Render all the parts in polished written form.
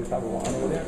have one over there.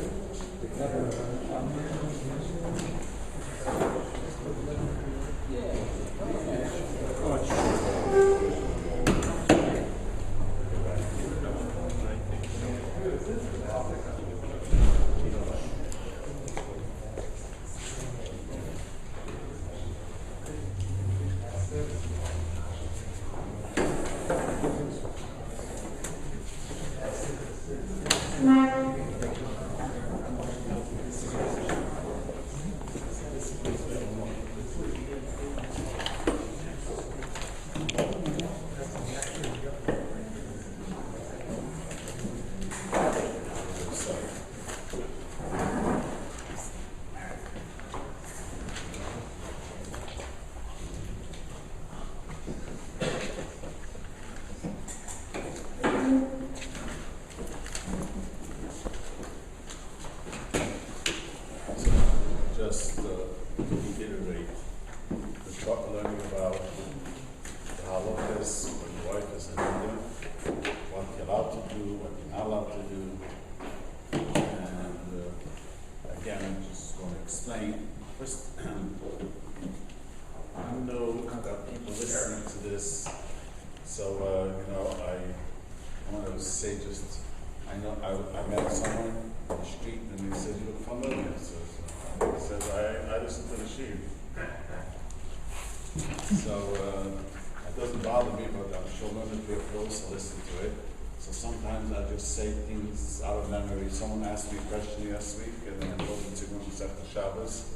Someone asked me a question last week, and then I told them to go and set the Shabbos.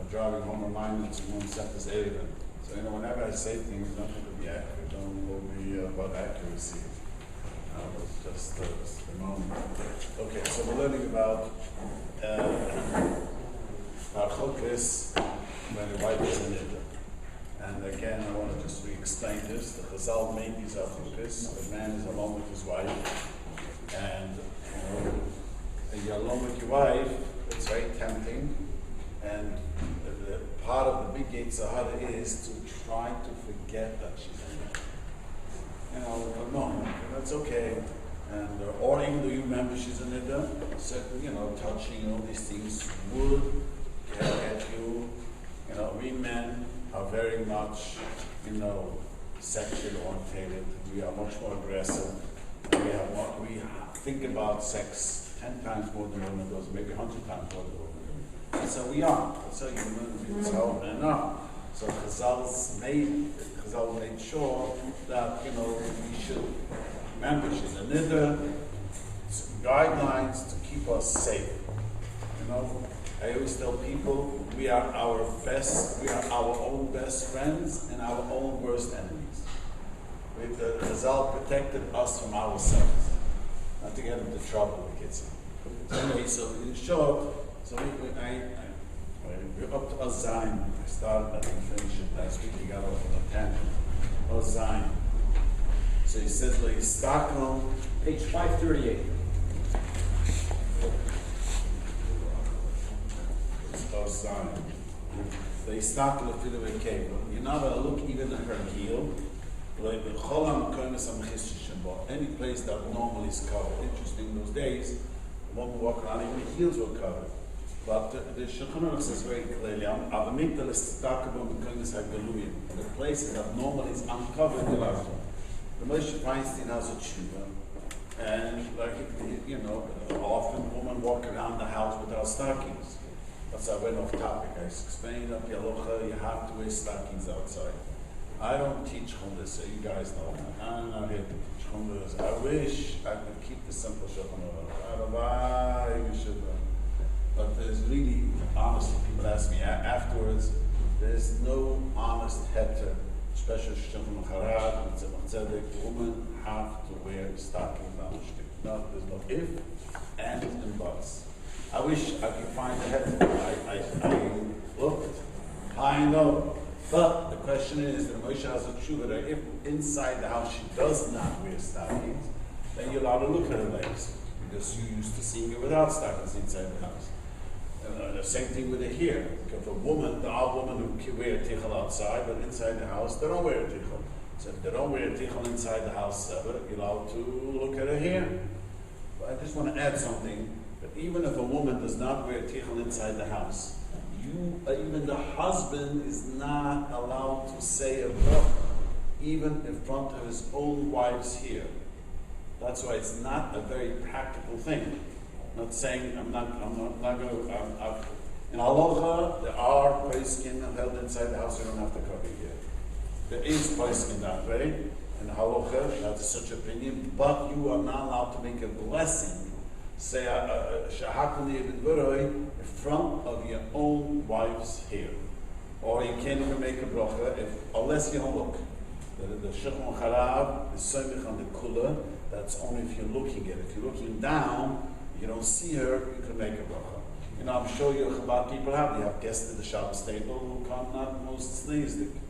I'm driving home, reminded to go and set this Erev. So, whenever I say things, nothing to be accurate. Don't hold me about accuracy. It's just the moment. Okay, so we're learning about Chokes when the wife is in Nidah. And again, I want to just re-explain this. The Chazal made these Chokes. The man is alone with his wife, and you're alone with your wife, it's very tempting, and the part of the big Yitzhahara is to try to forget that she's in Nidah. No, that's okay. And or even though you remember she's in Nidah, touching all these things would get you. We men are very much, sexually orientated. We are much more aggressive. We think about sex 10 times more than women does, maybe 100 times more than women. So we are. That's how human so enough. So Chazal made sure that we should remember she's a Nidah, some guidelines to keep us safe. I always tell people we are our own best friends and our own worst enemies. Chazal protected us from ourselves, not to get into trouble with kids. So anyway, so in short, we're up to Zayin. I started, I didn't finish it last week. We got off on a tangent. Zayin. So he says, Stockholm, page 538. Zayin. They start to fit of a cave. You're not going to look even at her heel. Any place that normally is covered. Interesting, those days, the woman walk around, even the heels were covered. But the Elchonon says very clearly, the place that normally is uncovered, the Moshe Feinstein has a tshuva. And often women walk around the house without stockings. That's I went off topic. I explained up Halacha, you have to wear stockings outside. I don't teach Chumras, so you guys know that. I'm not here to teach Chumras. I wish I could keep the simple Shulchan Aruch. Why we should. But there's really, honestly, people ask me afterwards, there's no honest heter, especially Shulchan Aruch and Tzedek. Women have to wear stockings on the shtik. No, there's no if, and, buts. I wish I could find the heter. I looked high and low. But the question is, that Moshe has a tshuva that if inside the house she does not wear stockings, then you're allowed to look at her legs, because you're used to seeing her without stockings inside the house. The same thing with the hair. If a woman, there are women who can wear a tichel outside, but inside the house they don't wear a tichel. So if they don't wear a tichel inside the house, you're allowed to look at her hair. But I just want to add something. But even if a woman does not wear tichel inside the house, even the husband is not allowed to say a bracha, even in front of his own wives here. That's why it's not a very practical thing. I'm not saying I'm not going to. In Halacha, there are poskim held inside the house. You don't have to cover here. There is poskim that way. In Halacha, that's such opinion. But you are not allowed to make a blessing. Say shahakuni in front of your own wife's hair, or you can't even make a bracha unless you don't look. The Shulchan Aruch is something on the kula. That's only if you're looking at it. If you're looking down, you don't see her, you can make a bracha. You know, I'm sure you Chabad people have. You have guests at the Shabbos table who come not most sneezing.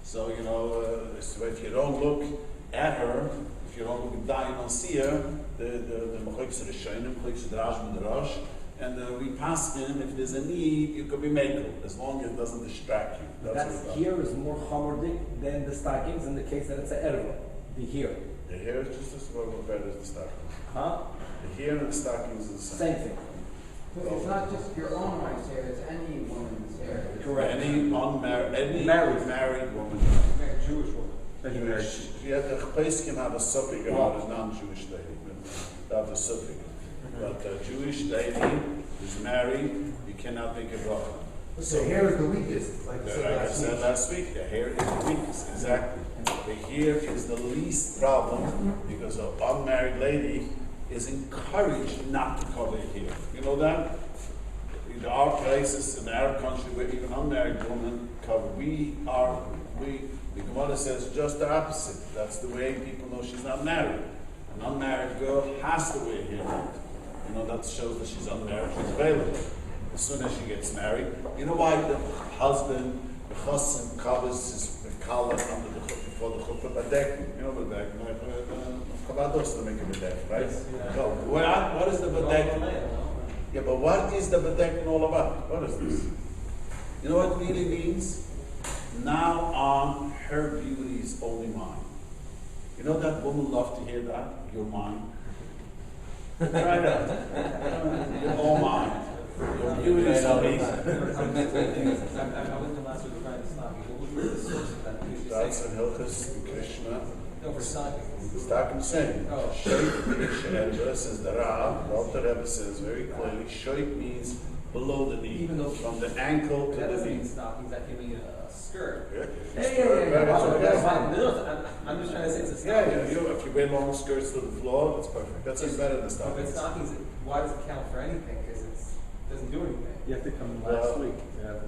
So, you know, so if you don't look at her, if you don't look down, you don't see her, the Mechoks Rishonim, Mechoks Drash Midrash, and we pass in, if there's a need, you could be makel, as long as it doesn't distract you. That's here is more chamordik than the stockings in the case that it's an erva. The here. The hair is just as well better as the stockings. Huh? The hair and the stockings is the same. Same thing. So it's not just your own wife's hair, it's any woman's hair. Correct. Any married woman. Jewish woman. Yeah, the Chapeskim have a suffix about a non-Jewish lady. That's a suffix. But a Jewish lady who's married, you cannot make a bracha. So the hair is the weakest, like I said last week, the hair is the weakest, exactly. The hair is the least problem because an unmarried lady is encouraged not to cover her hair. You know that? There are places in the Arab country where even unmarried women cover. The Gemara says just the opposite. That's the way people know she's not married. An unmarried girl has to wear hair. You know, that shows that she's unmarried, she's available. As soon as she gets married. You know why the husband, the chassan, covers his collar under the chuppah before the chuppah badekim? You know badekim, Chavados to make a badekim, right? Yeah. So, what is the badekim? Yeah, but what is the badekim all about? What is this? You know what it really means? Now on, her beauty is only mine. You know that woman loves to hear that? You're mine. Try that. You're all mine. Your beauty is only I went to last week trying to stop you. What was the source of that? that's in Hilchos Krishna. No, for stocking. Stocking saying, Oh. Shoit says the Rav, the Rebbe says very clearly, Shoit means below the knee, Even though from the ankle to that the doesn't knee. mean stockings, that can mean a skirt. Yeah. That's fine. No, I'm just trying to say it's a Yeah, stocking. if you wear long skirts to the floor, that's perfect. That's even better than But stockings. stockings, why does it count for anything? Because it doesn't do anything. You have to come last week.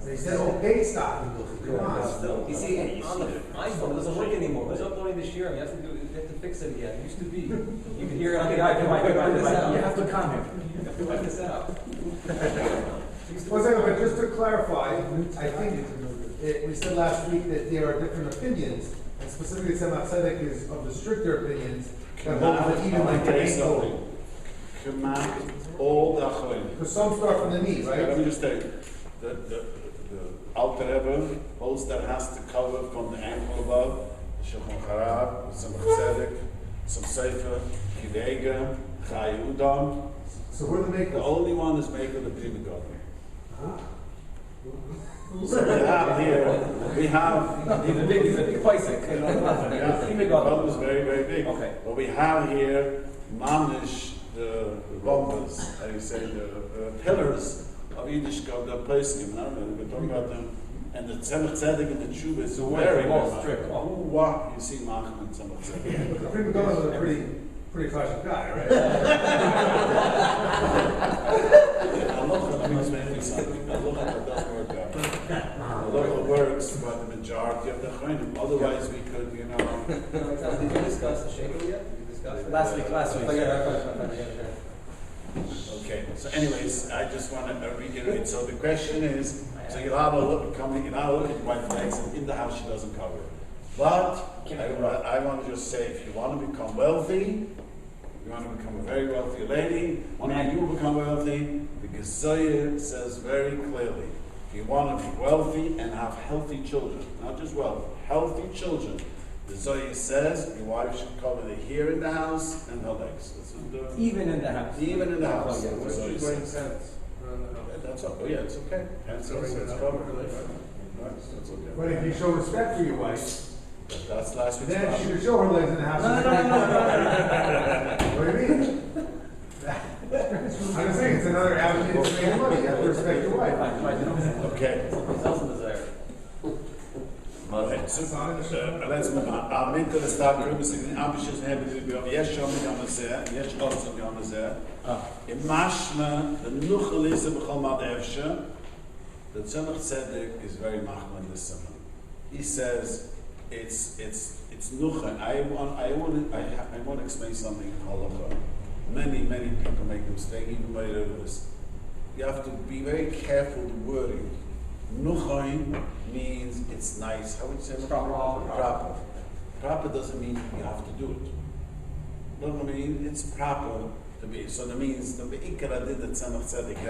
They said okay stocking. Come on. You see, on the iPhone, it doesn't work anymore. Who's uploading this year? You have to fix it again. It used to be. You can hear it on the iPhone. You have to come here. You have to work this out. One second, but just to clarify, I think we said last week that there are different opinions, and specifically Tzedek is of the stricter opinions that hold that even like the ankle. All the Achronim. Because some start from the knee, Let me right? just tell you, the Alter Rebbe holds that has to cover from the ankle above, Shulchan Aruch, Tzemach Tzedek, some Sefer, Kidega, Chai Udam. So who are the The makers? only one is maker the Prima God. So we have He's a big bicycle. the problem is very, very big. Okay. But we have here Mamish, the bombers, how you say, the pillars of Yiddishkeit, the Pesachim, we're talking about them. And the Tzemach Tzedek and the Tshuva is very, very strict. What you see Machem and Tzemach Tzedek. The Prima Donna is a pretty classic guy, right? Halacha means maybe something. Halacha doesn't work out. Halacha works by the majority of the Chayim. Otherwise we could, Did you discuss the shekel yet? Did you discuss it? Last week. Okay, so anyways, I just want to reiterate. So the question is, so you're not look at white flags, and in the house she doesn't cover it. But I want to just say, if you want to become wealthy, you want to become a very wealthy lady, when you become wealthy, the Gezoyah says very clearly, if you want to be wealthy and have healthy children, not just wealth, healthy children, The Zohar says your wife should cover the hair in the house and her legs. Even in the house. Even in the house. Yeah, That's what he says. That's okay. Yeah, it's okay. Pants also, it's covered. Right? That's okay. But if you show respect for your wife, That's last week's then she problem. could show her legs in the house. No. What do you mean? I'm just saying, it's another avenue to make money. You have to respect your wife. Okay. It's also desire. Okay, so let's move on. Minta the start group is in ambitious habit to be of yes, show me on the set, yes, also on the set. In Mashma, the Nuchel is a B'chol Efsha. The Tzedek is very machma in this summer. He says it's Nuchel. I want to explain something in Halacha. Many people make the mistake, even by this. You have to be very careful the wording. Nuchain means it's nice. How would you say it? Proper. Proper doesn't mean you have to do it. You know what I mean? It's proper to be. So that means the Ikara did the Tzemach Tzedek.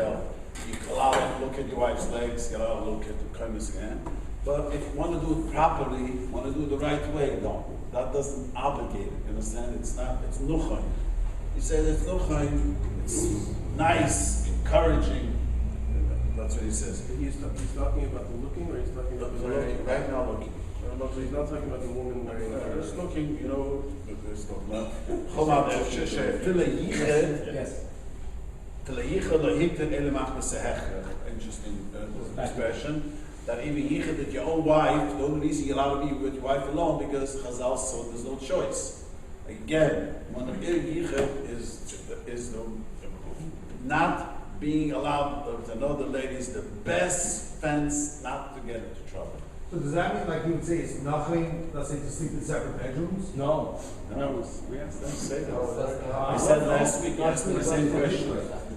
You allow to look at your wife's legs, you allow to look at the kindness again. But if you want to do it properly, want to do it the right way, don't. That doesn't obligate it. You understand? It's not. It's Nuchain. You say that it's Nuchain. It's nice, encouraging. That's what he says. He's talking about the looking, or he's talking about the wearing? Right now looking. So he's not talking about the woman wearing Just looking, you know, there's no love. Chomad Efshe, Tile Yiched, Yes. Tile Yiched, Lo Hikten Ele Mach Mesehech. Interesting expression. That even Yiched, that your own wife, the only reason you're allowed to be with your wife alone, because Chazal said there's no choice. Again, one of Yiched is not being allowed with another lady is the best fence not to get into trouble. So does that mean, like you would say, it's nothing, let's say, to sleep in separate bedrooms? No. We asked them to say that. I said last week, you asked me the same question.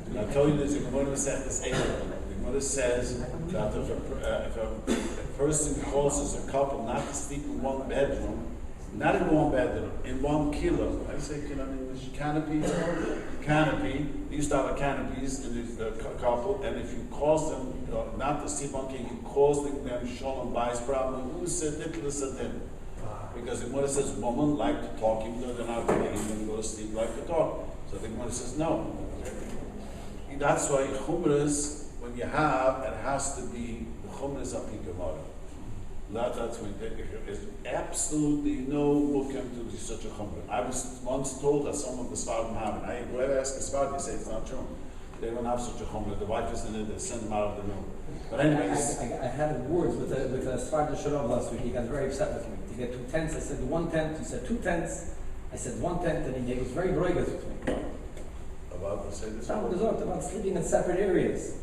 And I told you there's a Gemara said this The Gemara says that if a person causes a couple not to sleep in one bedroom, not in one bedroom, in 1 kilo. I say kilo in English. Canopy. You start with canopies in the couple, and if you cause them not to sleep on, you cause them shalom bias problem. Who said Nicholas said them? Because the Gemara says women like to talk, even though they're not going to go to sleep, like to talk. So the Gemara says no. That's why chumras, when you have, it has to be the chumras of Gemara. That's when there's absolutely no mukim to do such a chumrah. I was once told that some of the Svardim have it. I go ask a Svardim, they say it's not true. They don't have such a chumrah. The wife is in it, they send them out of the room. But anyways, I had words with a Srs04 last week. He got very upset with me. To get 2 tenths, I said 1 tenth. He said 2 tenths. I said 1 tenth, and he was very broigas with me. about to say this. About sleeping in separate areas.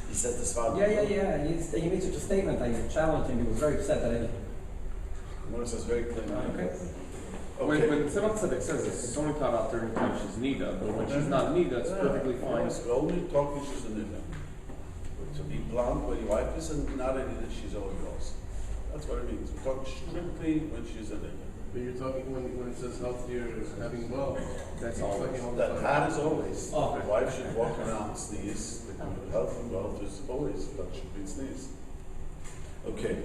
He said this Svardim. Yeah. He made such a statement. I challenged him. He was very upset that I. Gemara says very clear. Okay. When Tzemach Tzedek says this, it's only taught out during the time she's Nidah, but when she's not Nidah, it's perfectly fine. We're only talking she's a Nidah. To be blunt, when your wife is not a Nidah, she's all yours. That's what it means. We're talking strictly when she's a Nidah. But you're talking when it says healthier, having wealth, that's all talking all the That time. hat is always. Oh. The wife should walk around and sneeze. The health and wealth is always, that should be sneeze. Okay.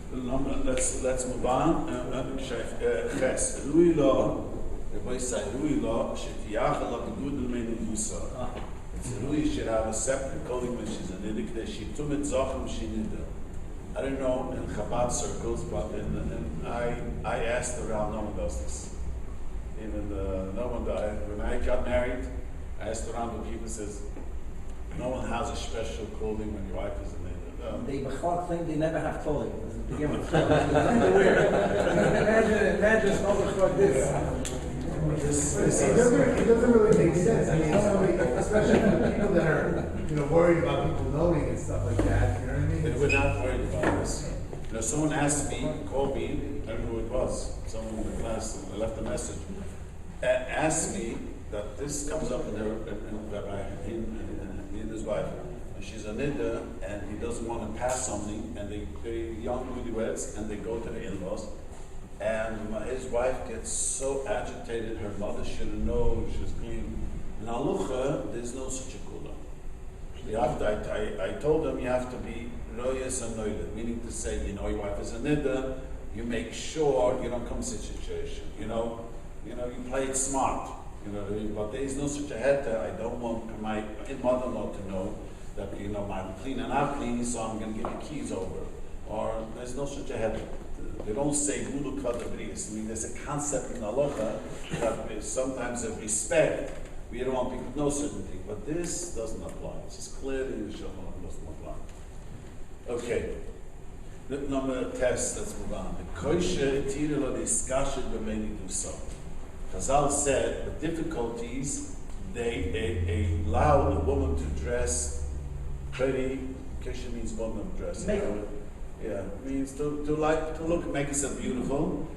Let's move on. Ches. Rui law. The boy say Rui law. Shetiach la begudel mein yusa. Rui should have a separate clothing when she's an idik. That she tumit zachem shinida. I don't know in Chabad circles, but I asked around. No one does this. Even no one does. When I got married, I asked around the people. Says no one has a special clothing when your wife is in it. They claim they never have clothing. Imagine something like this. It doesn't really make sense. I mean, especially for people that are, worried about people knowing and stuff like that. You know what I mean? They were not worried about this. Someone asked me, called me, I don't know who it was, someone in the class, left a message, asked me that this comes up in Rabbi, in his wife, and she's a Nidah, and he doesn't want to pass something, and they young newlyweds, and they go to the in-laws, and his wife gets so agitated, her mother should know she's clean. In Halacha, there's no such a kula. You have to, I told them you have to be royes and noilet, meaning to say, you know, your wife is a Nidah, you make sure you don't come to a situation, you play it smart, but there is no such a heter. I don't want my mother-in-law to know that, I'm clean and not clean, so I'm going to give you keys over. Or there's no such a heter. They don't say gulu kadabris. I mean, there's a concept in halacha that sometimes of respect, we don't want people to know certain things, but this doesn't apply. This is clearly in the Shulchan doesn't apply. Okay. Number test, let's move on. The kosher tirila diskashet b'meini do so. Chazal said the difficulties, they allow the woman to dress pretty. Kosher means woman dress. Yeah, means to look, make herself beautiful.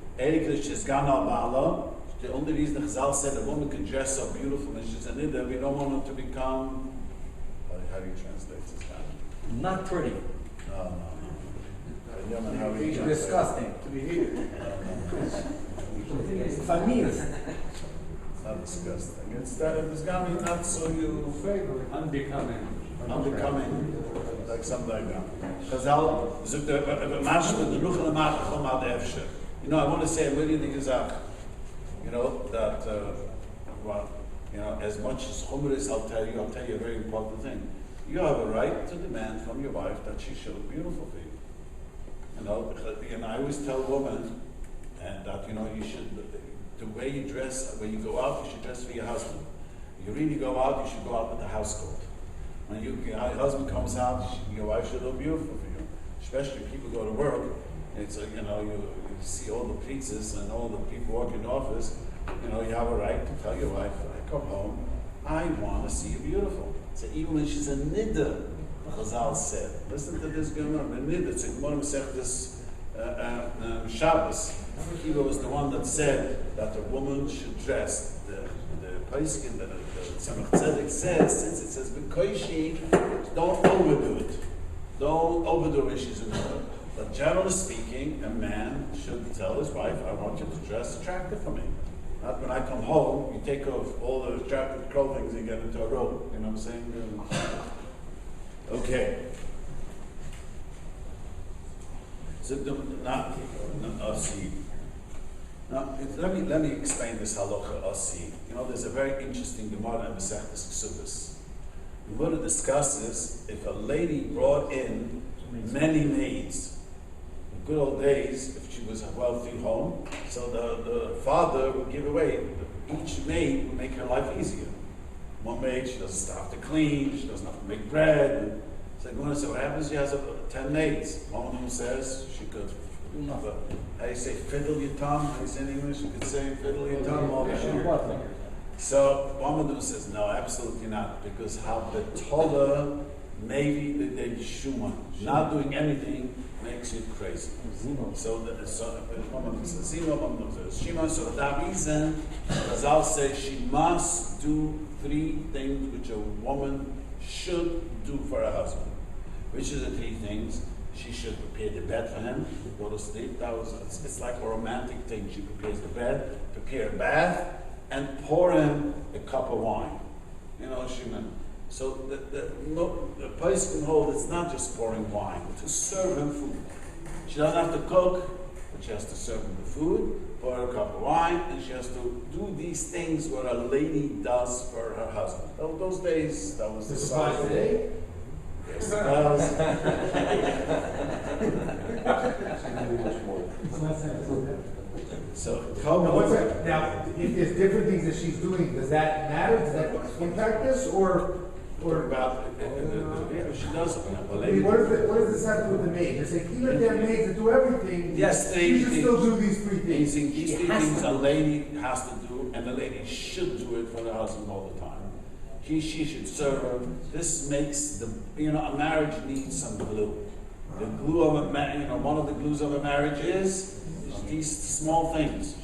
The only reason the Chazal said a woman can dress so beautiful and she's a Nidah, we don't want her to become, how do you translate this down? Not pretty. No. How do you translate? Disgusting. To be heated. Famous. It's not disgusting. It's got me not so Unbecoming. unbecoming, like something like that. Chazal, I want to say a really thing that, as much as Chumr is, I'll tell you a very important thing. You have a right to demand from your wife that she should look beautiful for you. And I always tell women, and that, you should, the way you dress, when you go out, you should dress for your husband. You really go out, you should go out with a house coat. When your husband comes out, your wife should look beautiful for you. Especially if people go to work, it's you see all the pizzas and all the people working in the office, you have a right to tell your wife, I come home, I want to see you beautiful. So even when she's a Nidah, Chazal said, listen to this Gemara, a Nidah, it's a Gemara Masechtas Shabbos. Kiva was the one that said that a woman should dress. The Paiskin, the Tzemach Tzedek says, since it says B'koishi, don't overdo it. Don't overdo it, she's a Nidah. But generally speaking, a man should tell his wife, I want you to dress attractive for me. Not when I come home, you take off all the attractive clothing and you get into a robe. You know what I'm saying? Okay. So let me explain this halacha asi. There's a very interesting Gemara in Masechtas Ksubas. The Gemara discusses if a lady brought in many maids. In good old days, if she was a wealthy home, so the father would give away. Each maid would make her life easier. One maid, she doesn't have to clean, she doesn't have to make bread. So what happens? She has 10 maids. One of them says she could, how you say, fiddle your tongue? How you say in English? You could say fiddle your tongue. So one of them says, no, absolutely not, because how the taller, maybe the Yeshua, not doing anything makes you crazy. So one of them says Zima, one of them says Shima. So for that reason, Chazal says she must do 3 things which a woman should do for her husband. Which are the 3 things? She should prepare the bed for him to go to sleep. It's like a romantic thing. She prepares the bed, prepare a bath, and pour him a cup of wine. Shimon. So the place can hold it's not just pouring wine, to serve him food. She doesn't have to cook, but she has to serve him the food, pour her a cup of wine, and she has to do these things what a lady does for her husband. Those days, that was the size today. Yes, it was. So, now, if there's different things that she's doing, does that matter? Does that impact this, or about she does. what does this have to do with the maid? They say, even if they have maids that do everything, yes, she should still do these 3 things. These 3 things a lady has to do, and the lady should do it for the husband all the time. She should serve her. This makes a marriage needs some glue. The glue of a marriage, one of the glues of a marriage is these small things.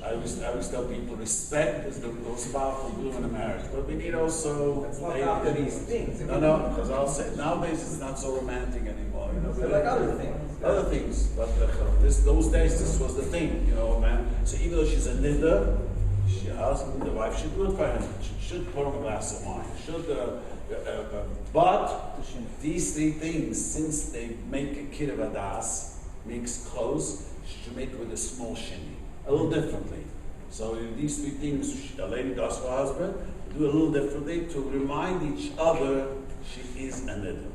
I always tell people respect is the most powerful glue in a marriage, but we need also these things. No, because I'll say nowadays it's not so romantic anymore. Like other things. Other things, but those days this was the thing, man. So even though she's a Nidah, your husband, the wife should do it for him. She should pour him a glass of wine. But these three things, since they make a kid of adas, makes clothes, she should make it with a small shinny, a little differently. So these three things, a lady does for her husband, do a little differently to remind each other she is a Nidah.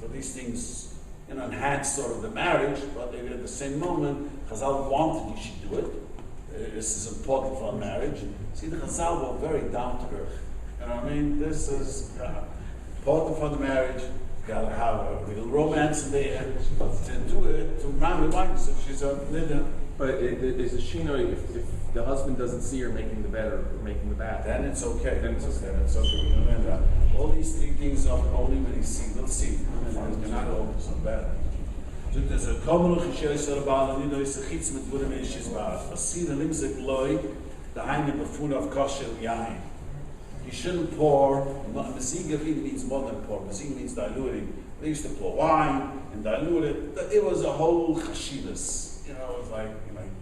So these things, enhance sort of the marriage, but at the same moment, Chazal wanted you should do it. This is important for a marriage. See, the Chazal were very down to earth. You know what I mean? This is important for the marriage. You gotta have a real romance in there, but to do it, to remind so she's a Nidah. But is a shino if the husband doesn't see her making the bed or making the bath? Then it's okay. Then it's okay. Then it's okay. Remember, all these three things are only when he see. We'll see. And it's not all so bad. So there's a common Hilchos about Nidah is a chitz mit Burim and Shizbar. A see the limzik loy the haine befun of kosher yain. You shouldn't pour. Mesiga really means more than pour. Mesiga means diluting. They used to pour wine and dilute it. It was a whole chashivas. It was like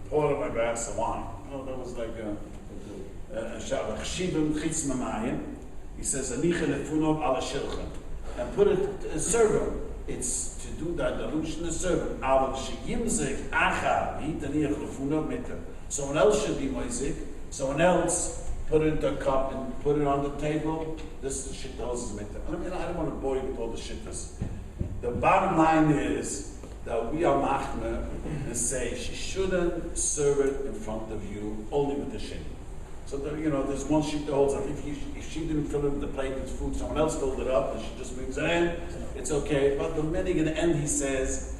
pour in my glass of wine. That was like a chashivim chitz mamayim. He says anicha lefunov ala shilchan, and put it serve him. It's to do that dilution and serve him. Al sheyimzik acha hitaniach lefunov mitter. Someone else should be moizik. Someone else put it into a cup and put it on the table. This is shit is mitter. I don't want to bore you with all the shittas. The bottom line is that we are machmer and say she shouldn't serve it in front of you, only with the shin. So there's one sheet that holds up. If she didn't fill it the plate with food, someone else filled it up, and she just brings it in, it's okay. But the minute in the end, he says,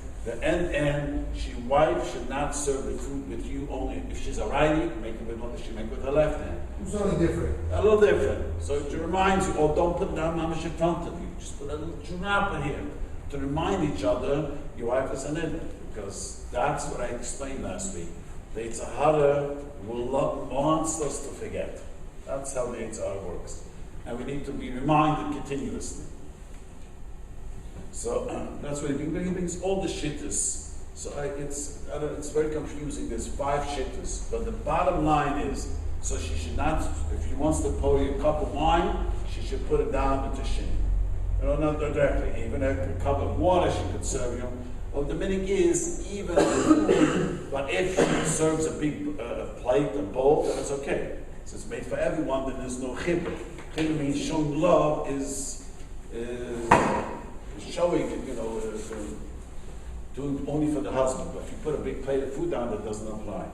wife should not serve the food with you only. If she's a righty, make it with one, she make it with her left hand. It's only different. A little different. So it reminds you, don't put it down mamash in front of you. Just put a little drop here to remind each other your wife is a Nidah, because that's what I explained last week. The Yitzhahara wants us to forget. That's how the Yitzhahara works. And we need to be reminded continuously. So that's what he brings all the shittas. So it's very confusing. There's 5 shittas. But the bottom line is, so she should not, if she wants to pour you a cup of wine, she should put it down into shin. Not directly. Even a cup of water she could serve you. Well, the meaning is, even but if she serves a big plate, a bowl, then it's okay. So it's made for everyone, then there's no chibur. Chibur means showing love is showing it, doing only for the husband. But if you put a big plate of food down, that doesn't apply.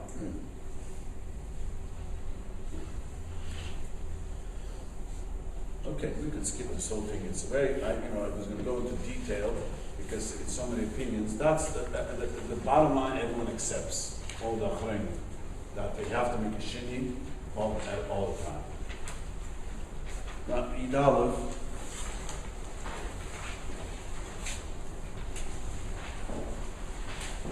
Okay, we can skip this whole thing. It's very, I was going to go into detail because it's so many opinions. That's the bottom line. Everyone accepts all the achrein that they have to make a shini all the time. Now, Nidah.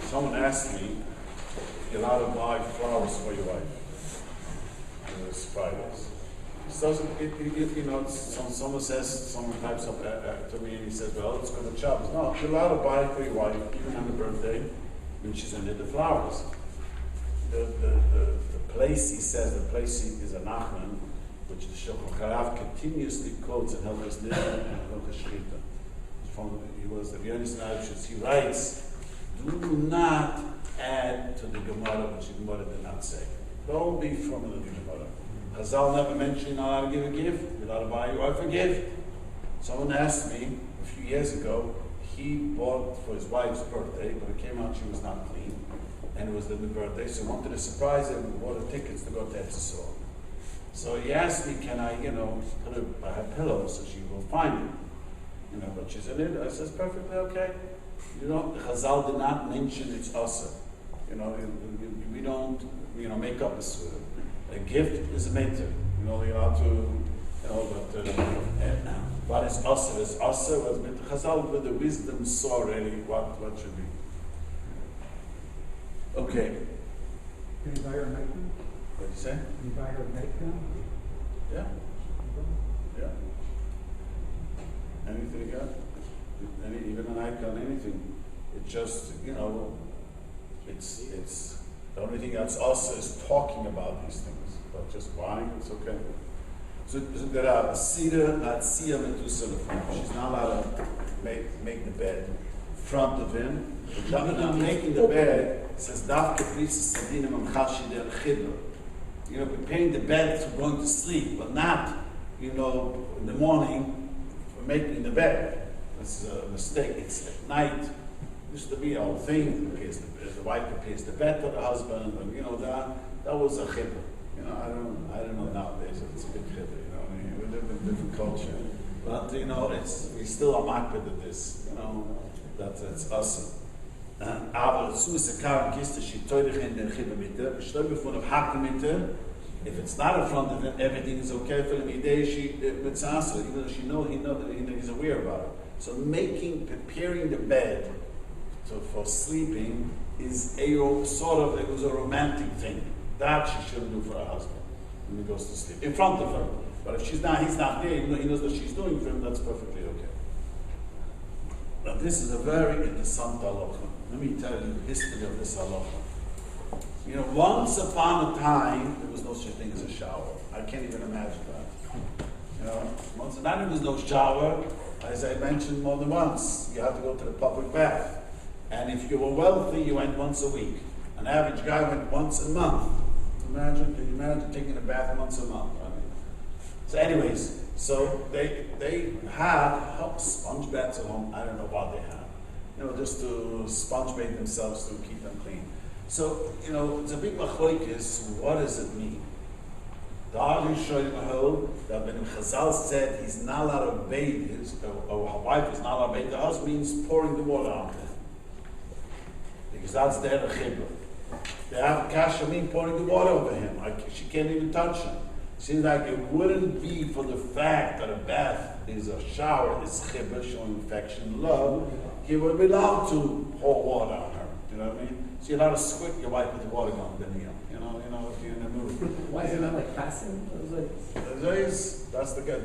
Someone asked me if you're allowed to buy flowers for your wife. It's Fridays. Someone says, someone types up to me and he says, well, it's good to Shabbos. No, you're allowed to buy it for your wife, even on her birthday, when she's in the flowers. The place, he says, the place is a Nachman, which the Shiurim continuously quotes in Hilchos Nidah and Hilchos Shechita. He was the Yonis, he writes, do not add to the Gemara which the Gemara did not say. Don't be from the Gemara. Chazal never mentioned you're not allowed to give a gift. You're allowed to buy your wife a gift. Someone asked me a few years ago, he bought for his wife's birthday, but it came out she was not clean, and it was the new birthday, so he wanted to surprise her and bought her tickets to go to Tzedek. So he asked me, can I, put her pillow so she will find it? But she said, I says, perfectly okay. The Chazal did not mention it's asa. We don't, make up this. A gift is a mentor. You're allowed to, what is asa? Is asa was with Chazal with the wisdom saw really what should be. Okay. Can you buy her a nightgown? What do you say? Can you buy her a nightgown? Yeah. Yeah. Anything you got? Even an icon, anything. It just, it's the only thing that's also is talking about these things. but just buying, it's okay. So there are Sira, not Sia Metusarafim. She's not allowed to make the bed in front of him. Not making the bed says Daf Caprice Sadinim and Chashidel Chidra. Preparing the bed for going to sleep, but not, in the morning for making the bed. This is a mistake. It's at night. Used to be our thing. The wife prepares the bed for the husband, and that was a chidra. I don't know nowadays if it's a big chidra. We live in a different culture, but we still are marked with this. That it's awesome. Aber so ist a car kiste she teurig in der Chibbe Mitte. Bestimmt von der Hacke Mitte. If it's not in front of him, everything is okay for him. She mitzasa, even though he knows that he's aware about it. So preparing the bed for sleeping is it was a romantic thing. That she shouldn't do for her husband when he goes to sleep in front of her. But if he's not there, even though he knows what she's doing for him, that's perfectly okay. Now this is a very interessant halacha. Let me tell you the history of this halacha. Once upon a time, there was no such thing as a shower. I can't even imagine that. Once upon a time, there was no shower. As I mentioned more than once, you had to go to the public bath. And if you were wealthy, you went once a week. An average guy went once a month. Can you imagine taking a bath once a month? So anyways, they had sponge baths at home. I don't know what they had. Just to sponge bathe themselves to keep them clean. So, it's a big machlokes. What does it mean? The Rishonim hold that when Chazal said he's not allowed to bathe or her wife is not allowed to bathe the husband, means pouring the water on him. Because that's their chibur. They have kasha mean pouring the water over him. She can't even touch him. Seems like it wouldn't be for the fact that a bath is a shower, is chibur, showing affection, love, he would be allowed to pour water on her. You know what I mean? So you're allowed to squirt your wife with the water gun, then if you're in the mood. Why is it not like passing? That's the guy,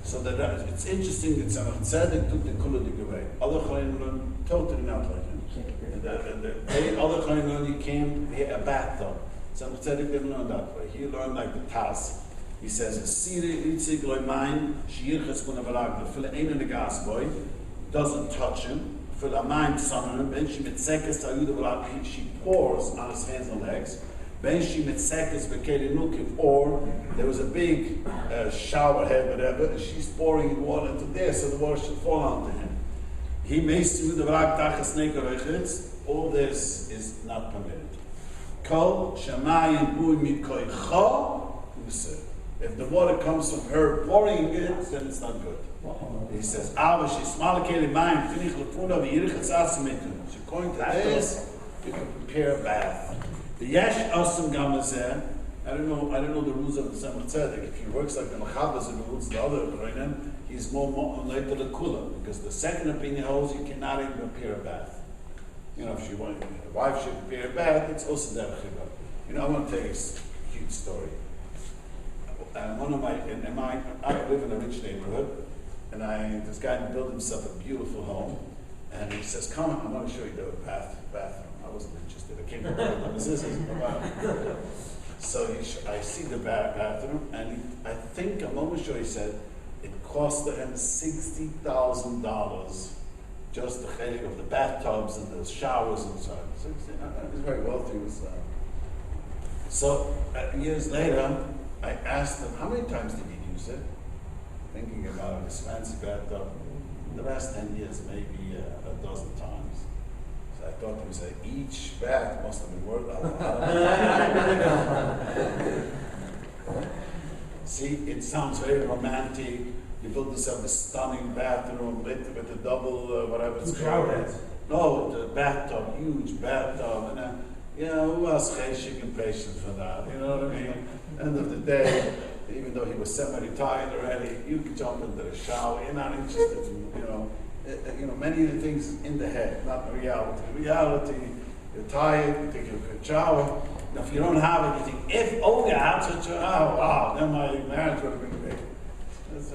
so that it's interesting that Tzedek took the kuladik away. Other Chayim totally not like him. Other Chayim you came, he had a bathtub. Some Tzedek didn't learn that way. He learned like the Taz. He says, Hilchos the gas boy doesn't touch him. She pours on his hands and legs. Or there was a big shower head, whatever, and she's pouring water into there, so the water should fall onto him. All this is not permitted. If the water comes from her pouring it, then it's not good. He says, she's according to this, you can prepare a bath. The Yesh Asum Gamazeh, I don't know the rules of the Tzemach Tzedek. If he works like the Machabas and the rules of the other Reinem, he's more later the Kula, because the second opinion holds you cannot even prepare a bath. If the wife should prepare a bath, it's also der chibah. I want to tell you a cute story. I live in a rich neighborhood, and this guy built himself a beautiful home, and he says, "Come on, I want to show you the bathroom." I wasn't interested. I came to the So I see the bathroom, and I'm almost sure he said it cost him $60,000 just the chelik of the bathtubs and the showers and so on. So he's very wealthy. So years later, I asked him, how many times did he use it? Thinking about his fancy bathtub. In the last 10 years, maybe a dozen times. So I thought to myself, each bath must have been worth a lot. See, it sounds very romantic. You built yourself a stunning bathroom with a double, whatever it's called. No, the bathtub, huge bathtub. And who else cheshik and patience for that? You know what I mean? End of the day, even though he was semi-retired already, you could jump into the shower. You're not interested in, many of the things in the head, not the reality. The reality, you're tired, you take a good shower. Now, if you don't have it, you think, if Olga had such a, wow, then my marriage would have been great. That's,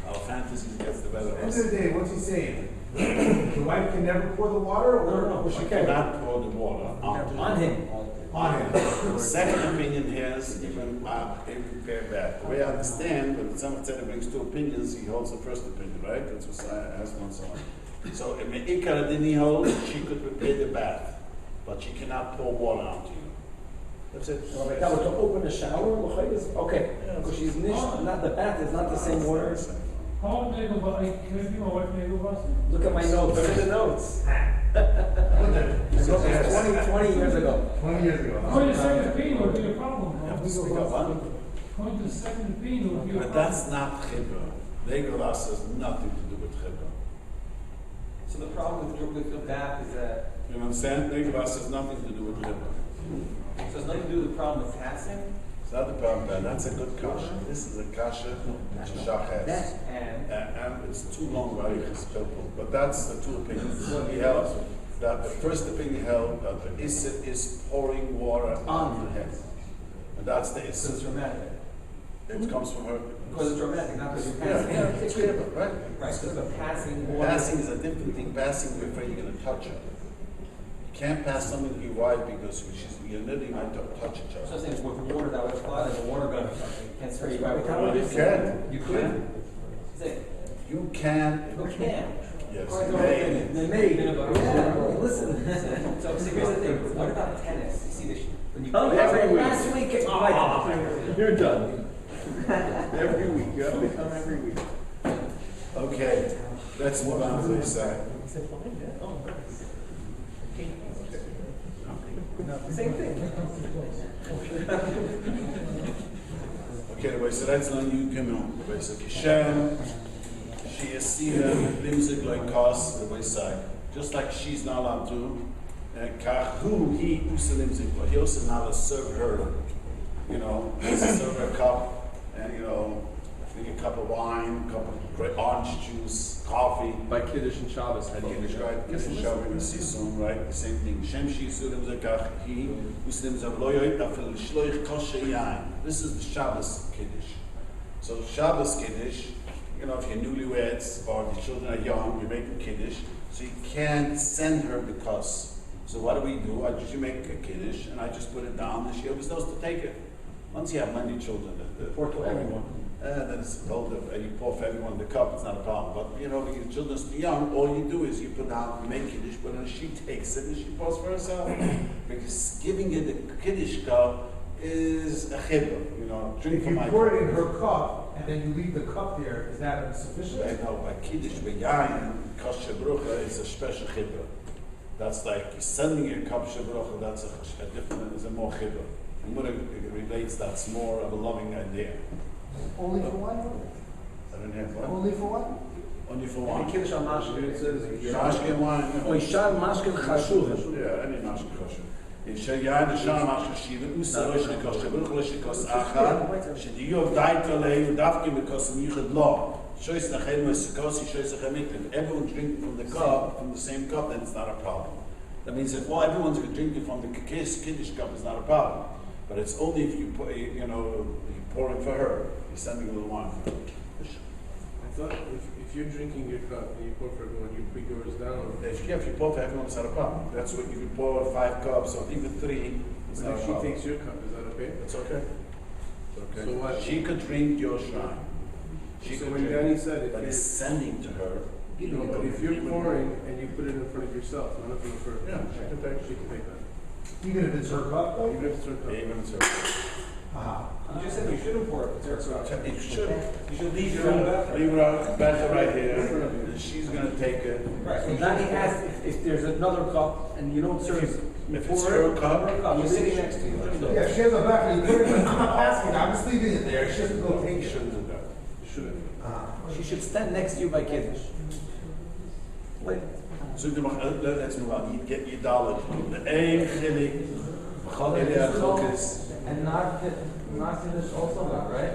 our fantasies gets the better of At us. the end of the day, what's he saying? The wife can never pour the water, or No, she she can? Not pour the water On him. on him. The second opinion here is even compare back. The way I understand, when someone said it brings two opinions, he holds the first opinion, right? That's what I asked one someone. So in the Ikar didn't he hold, she could prepare the bath, but she cannot pour water onto you. That's it. Rabbi, that was to open the shower, okay, because she's not, the bath is not the same water. Look at my notes, look at the notes. So it's 20 years ago. 20 years ago. According to second opinion would be a problem. You have to speak up, huh? According to second opinion would be a But problem. that's not chibur. Legolas has nothing to do with chibur. So the problem with the bath is that, You understand? Legolas has nothing to do with chibur. so it's nothing to do with the problem with passing. It's not the problem, man. That's a good kasha. This is a kasha that Shach has. And it's too long, right? It's purple. But that's the two opinions. He held that the first opinion held that the Issa is pouring water on the head. And that's the So it's Issa. dramatic. It comes from her. Because it's dramatic, not because you're Yeah, passing. yeah, it's chibur, right? Right, so the passing water. Passing is a different thing. Passing, you're afraid you're going to touch her. You can't pass something to your wife because you're literally might touch each So other. I'm saying with water that was flooded, the water got something. Can't spray you right. You can. You could? Say, You can. you can. Yes, According you to may. the maid. Yeah, listen. So here's the thing. What about tennis? You see this? When you Every week. last week, You're done. Every week, you have to come every week. Okay, let's move on to this side. same thing. Okay, the way so that's not you come on. The way so Kishan, she is seeing limzig like cos the way side. Just like she's not allowed to. Kahu he usalimzig, but he also not to serve her. You know, serve her a cup and drink a cup of wine, a cup of great orange juice, coffee. By Kiddush and Shabbos, how do you Kiddush, do right? Kiddush, we're going to see soon, right? The same thing. Shem shi surim zakach he uslim zavloyoy afel shloich kosher yain. This is the Shabbos Kiddush. So Shabbos Kiddush, if you're newlyweds or the children are young, you make a Kiddush, so you can't send her the cuss. So what do? I usually make a Kiddush and I just put it down and she always knows to take it. Once you have many children, Pour to everyone. then it's told and you pour for everyone the cup, it's not a problem. But when your children's too young, all you do is you put down, you make Kiddush, but then she takes it and she pours for herself. Because giving it the Kiddush cup is a chibur, drink If from you my pour it cup. in her cup and then you leave the cup there, is that sufficient? I know, by Kiddush, by Yain, Kosh Shebrucha is a special chibur. That's like sending a cup Shebrucha, that's a different, is a more chibur. And what it relates, that's more of a loving idea. Only for one? I don't have what? Only for one? Only for wine. Kiddush on mashke. Mashke wine. Oh, ishar mashke chashuv. Yeah, any mashke kosher. In Shayan, the Shana Mashke Shiva, Usa Rosh Kosher, Baruch Rosh Kos Achad, Shediyu of Daitale, Udavkim, because in Yichud Law, Shoyz Nachem Mesikos, Shoyz Nachem. If everyone's drinking from the cup, from the same cup, then it's not a problem. That means if everyone's drinking from the Kiddush cup, it's not a problem. But it's only if you pour, you're pouring for her, you're sending a little wine for her. I thought if you're drinking your cup and you pour for everyone, you put yours down. If you pour for everyone, it's not a problem. That's what you can pour 5 cups or even 3. It's But not a if she problem. takes your cup, is that okay? It's okay. It's okay. So what? She could drink your shrine. She So could when drink, Danny said but it's if sending to her. you're, no, but if you're pouring and you put it in front of yourself, not in front of her, Yeah, she can take that. Even if it's her cup though? Even if it's her cup. Even so. Aha. You just said you shouldn't pour it. It's her cup. You should. You should leave your own bath. Leave her better right here. And she's going to take it. Right, so Danny asked if there's another cup and you don't serve. If it's her cup, you're sitting next to you. Yeah, she has a back, and you put it in, I'm not asking, I'm just leaving it there, she has to go take you it. shouldn't do that. You shouldn't. She should stand next to you by Kiddush. Wait. So let's move on. You get your dollar. The aim, chili, And not Kiddush also not, right?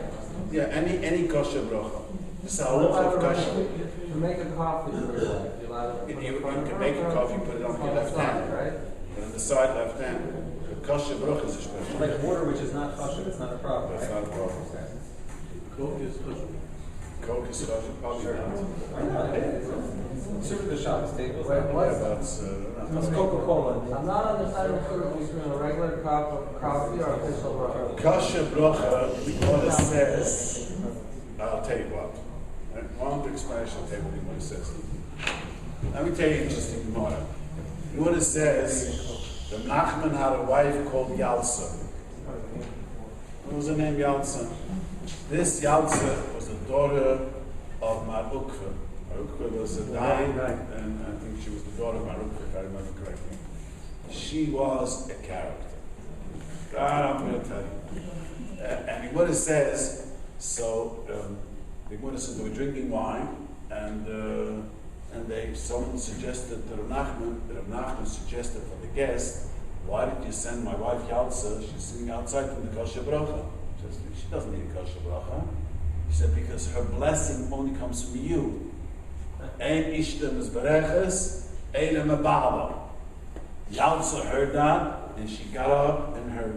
yeah, any kosher bracha. This is a halacha of kosher. To make a coffee for your wife, you're allowed to You put it in front of can her make a or coffee, put it on your the left side, hand. right? But on the side left hand. The kosher bracha is a special. Like water which is not kosher, it's not a problem, That's right? not a problem. Coke is kosher. Coke is kosher, probably not. Super the Shabbos table. Wait, Yeah, what's, that's, It's Coca-Cola. I'm not understanding the difference between a regular cup of coffee or official bracha. Kasha bracha, what it says, I'll tell you what. One explanation, I'll tell you what it says. Let me tell you an interesting Gemara. What it says, the Nachman had a wife called Yalsa. What was her name, Yalsa? This Yalsa was the daughter of Marukva. Marukva was a dying, and I think she was the daughter of Marukva, if I remember correctly. She was a character. God, I'm going to tell you. And what it says, so the Gemara says they were drinking wine, and someone suggested to Rav Nachman suggested for the guest, why did you send my wife Yalsa? She's sitting outside from the kosher bracha. She doesn't need a kosher bracha. He said, because her blessing only comes from you. Ein ishtem is bereches, ein mebala. Yalsa heard that, and she got up in her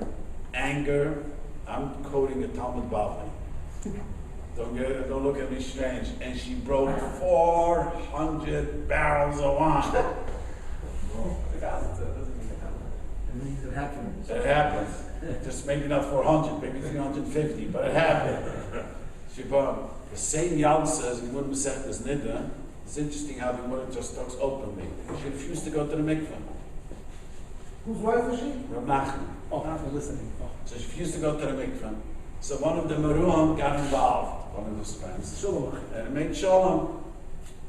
anger. I'm quoting a Talmud Bavli. Don't look at me strange. And she broke 400 barrels of wine. It happened. It happened. Just maybe not 400, maybe 350, but it happened. She brought the same Yalsa says in one Masechtas Nidah. It's interesting how the Gemara just talks openly. She refused to go to the mikveh. Whose wife is she? Rav Nachman. Oh, I'm listening. Oh. So she refused to go to the mikveh. So one of the Meruam got involved, one of his friends. Shalom. And it made shalom.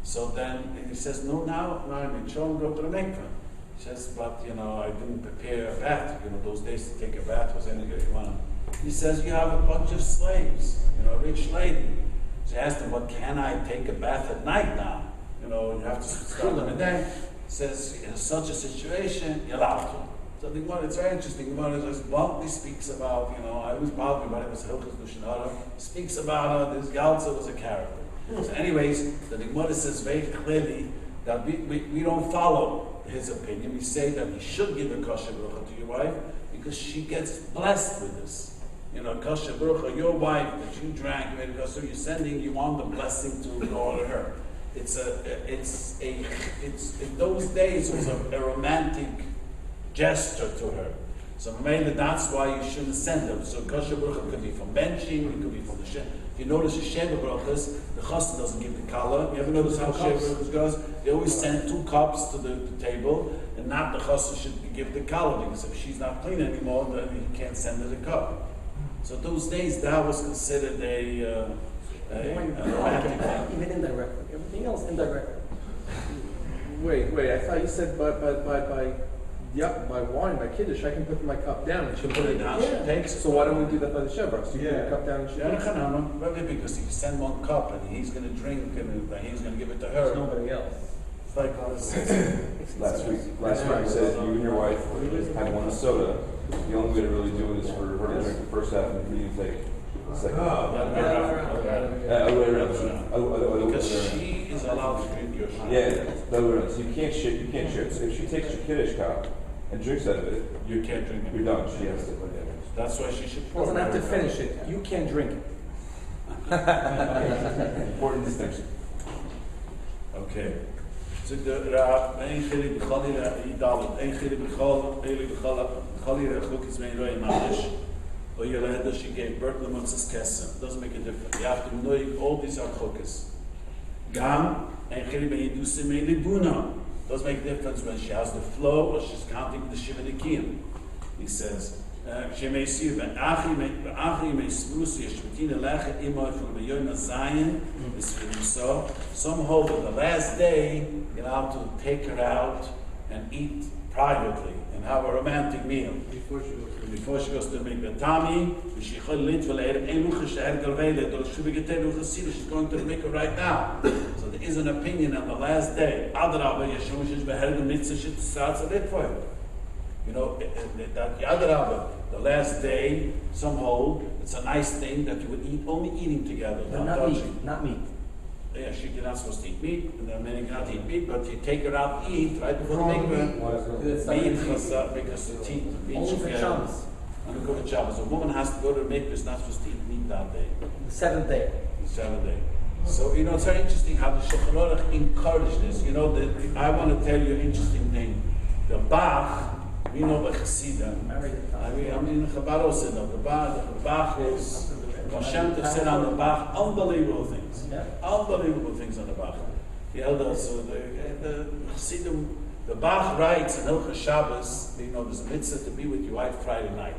So then he says, no, now I made shalom, go to the mikveh. He says, but I didn't prepare a bath. Those days to take a bath was any good you want. He says, you have a bunch of slaves, a rich lady. So he asked him, but can I take a bath at night now? You have to start in the day. He says, in such a situation, you're allowed to. So the Gemara, it's very interesting. The Gemara just bluntly speaks about, I always bothered me about it, was Hilchos, speaks about this Yalsa was a character. So anyways, the Gemara says very clearly that we don't follow his opinion. We say that you should give a kosher bracha to your wife because she gets blessed with this. Kosher bracha, your wife that you drank, you made a kosher, you're sending, you want the blessing to go to her. It's in those days it was a romantic gesture to her. So maybe that's why you shouldn't send them. So kosher bracha could be from benching, it could be from the shem. If you notice the sheva brachas, the chassan doesn't give the kala. You ever notice how sheva brachas goes? They always send 2 cups to the table, and not the chassan should give the kala, because if she's not clean anymore, then you can't send her the cup. So those days that was considered a romantic thing. Even indirectly. Everything else indirectly. Wait, I thought you said by wine, by kiddush, I can put my cup down and she'll Put it down, she takes it. So why don't we do that by the Shevach? So you put your cup down and she takes it. Well, because if you send 1 cup and he's going to drink and he's going to give it to her. There's nobody else. It's like Last week you said you and your wife had 1 soda. The only way to really do it is for her to drink the first half and for you to take the second half. Other way around. Because she is allowed to drink your shit. Yeah, the other way around. So you can't share. So if she takes your kiddush cup and drinks out of it, You can't drink it. you're done. She has to put it in. That's why she should pour Doesn't have to it. finish it. You can't drink it. Important distinction. Okay. So the ein khili b'chalira idal, ein khili b'chal, eli b'chalira chuk is mein roi mamish. Or your leheda she gave birth to Motzes Kesem. Doesn't make a difference. You have to know all these are chukis. Gam ein khili b'yidusim mein libuna. Doesn't make a difference when she has the flow or she's counting the shivanikim. He says. She may see when Achi may smooth Yeshvatina Lecha Imoy from the Yom Zion is so. Some hold that the last day you're allowed to take her out and eat privately and have a romantic meal. Before she goes to make the Tami, she's going to the mikveh right now. So there is an opinion on the last day. That Yadarabba, the last day, some hold, it's a nice thing that you would eat, only eating together, But not not meat. touching. Not meat. Yeah, you're not supposed to eat meat, and there are many cannot eat meat, but you take her out to eat right before the mikveh. It's not Meat, meat. because the teeth, meat Only should for get- Shabbos. On the Shabbos. A woman has to go to the mikveh, is not supposed to eat meat that day, The 7th day. the 7th day. So, it's very interesting how the Shulchan Aruch encouraged this. I want to tell you an interesting thing. The Bach, we know by Chassidim. I mean, Chabad also know. The Bach is, Hashem to said on the Bach, unbelievable things. Unbelievable things on the Bach. The elders, the Chassidim, the Bach writes in Hilchos Shabbos, there's a mitzvah to be with your wife Friday night.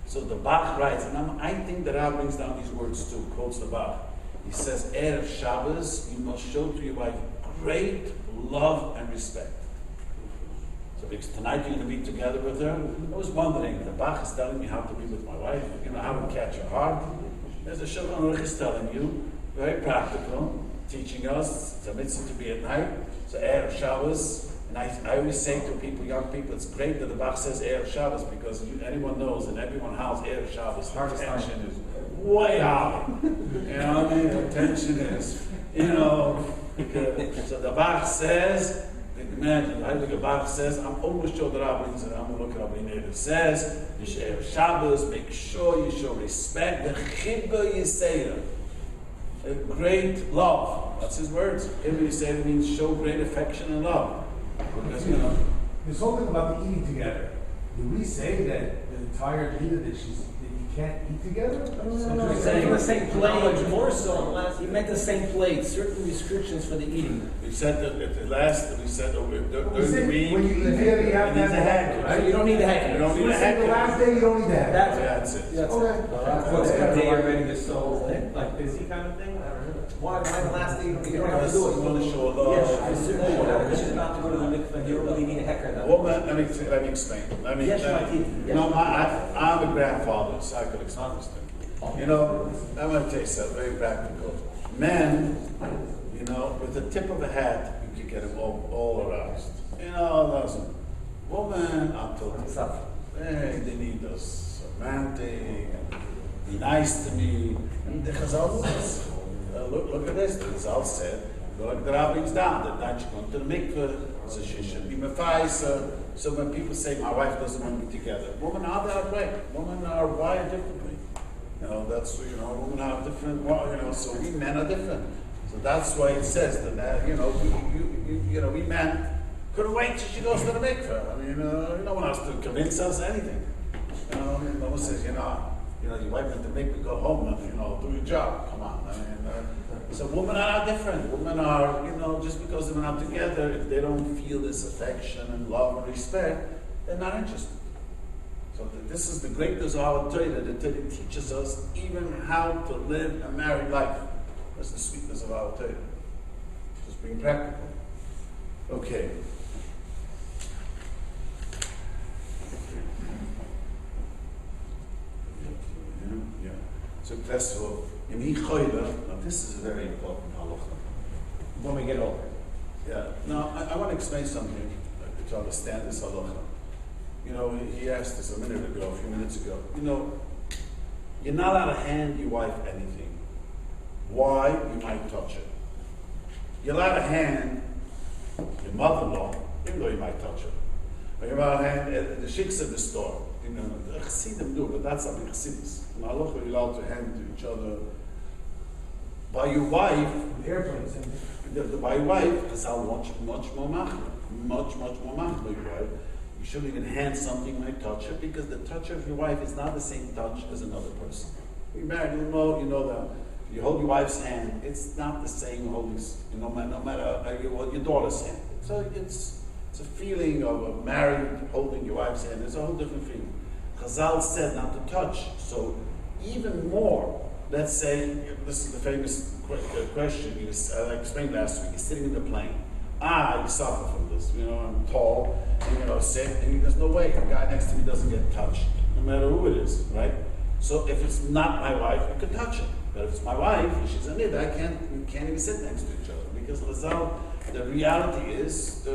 So the Bach writes, and I think the Rabbi brings down these words too, quotes the Bach. He says, Erev Shabbos, you must show to your wife great love and respect. So because tonight you're going to be together with her, I was wondering, the Bach is telling me how to be with my wife, how to catch her heart. There's a Shulchan Aruch is telling you, very practical, teaching us, it's a mitzvah to be at night, so Erev Shabbos. And I always say to people, young people, it's great that the Bach says Erev Shabbos because anyone knows in everyone's house Erev Shabbos, the tension is way high. The tension is, so the Bach says, imagine, the Bach says, I'm almost sure the Rabbi brings it, I'm going to look it up in there. It says, Erev Shabbos, make sure you show respect, the chibba yisera, a great love. That's his words. Chibba yisera means show great affection and love. Because, this whole thing about the eating together, did we say that the entire Nidah that you can't eat together? No, he said the same plate. More so, he meant the same plate. Certain restrictions for the eating. We said that at the last, we said during the week. When you eat together, you have to have a head, right? So you don't need a head. You don't need a The head. last day, you don't need that. That's it. That's Okay. it. What's the day you're ready to soul, like busy kind of thing? Why the last day you don't have to Because do it? you want to show love. Yes, because she's about to go to the mikveh. You don't really need a hecker. Woman, let me explain. Yes, my teeth. Yes. I'm a grandfather, so I could explain this thing. I'm going to tell you something very practical. Men, with the tip of a hat, you can get them all aroused. Listen. Woman, I'm talking. They need those romantic, be nice to me. And the Chazal says, look at this. The Chazal said, the Rabbi brings down that night you're going to the mikveh, so she should be mefaisa. So when people say, my wife doesn't want to be together, women are that way. Women are wired differently. Women are different. So we men are different. So that's why it says that, we men couldn't wait till she goes to the mikveh. No one has to convince us anything. No one says, your wife went to mikveh, go home and, do your job. Come on. So women are different. Women are, just because they're not together, if they don't feel this affection and love and respect, they're not interested. So this is the greatness of our Torah, that the Torah teaches us even how to live a married life. That's the sweetness of our Torah. Just being practical. Okay. Yeah. So that's what, now this is a very important halacha. When we get older. Yeah. Now I want to explain something to understand this halacha. He asked us a few minutes ago. You're not allowed to hand your wife anything. Why? You might touch her. You're allowed to hand your mother-in-law, even though you might touch her. Or you're allowed to hand the sheiks in the store. The Chassidim do, but that's not the Chassidus. In halacha, you're allowed to hand to each other. By your wife, Airplanes. by your wife, because I'll much more machmir. Much more machmir by your wife. You shouldn't even hand something like touch her, because the touch of your wife is not the same touch as another person. You're married, you know that. You hold your wife's hand, it's not the same holding, no matter your daughter's hand. So it's a feeling of a married holding your wife's hand. It's a whole different feeling. Chazal said not to touch. So even more, let's say, this is the famous question, I explained last week, you're sitting in the plane. You suffer from this. I'm tall, and sick, and there's no way the guy next to me doesn't get touched, no matter who it is, right? So if it's not my wife, you can touch her. But if it's my wife, she's a Nidah, we can't even sit next to each other. Because the reality is,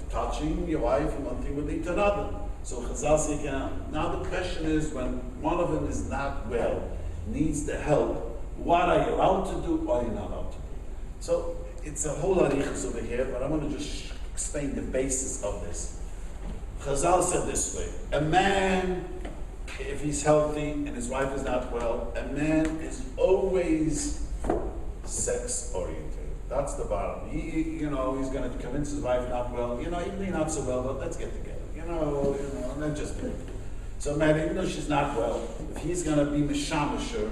touching your wife and one thing will lead to another. So Chazal says, now the question is, when one of them is not well, needs the help, what are you allowed to do, or are you not allowed to do? So it's a whole lot of Hilchos over here, but I want to just explain the basis of this. Chazal said this way: a man, if he's healthy and his wife is not well, a man is always sex oriented. That's the bottom. He's going to convince his wife not well. Even he not so well, but let's get together. And then just do it. So, man, even though she's not well, if he's going to be mishamish her,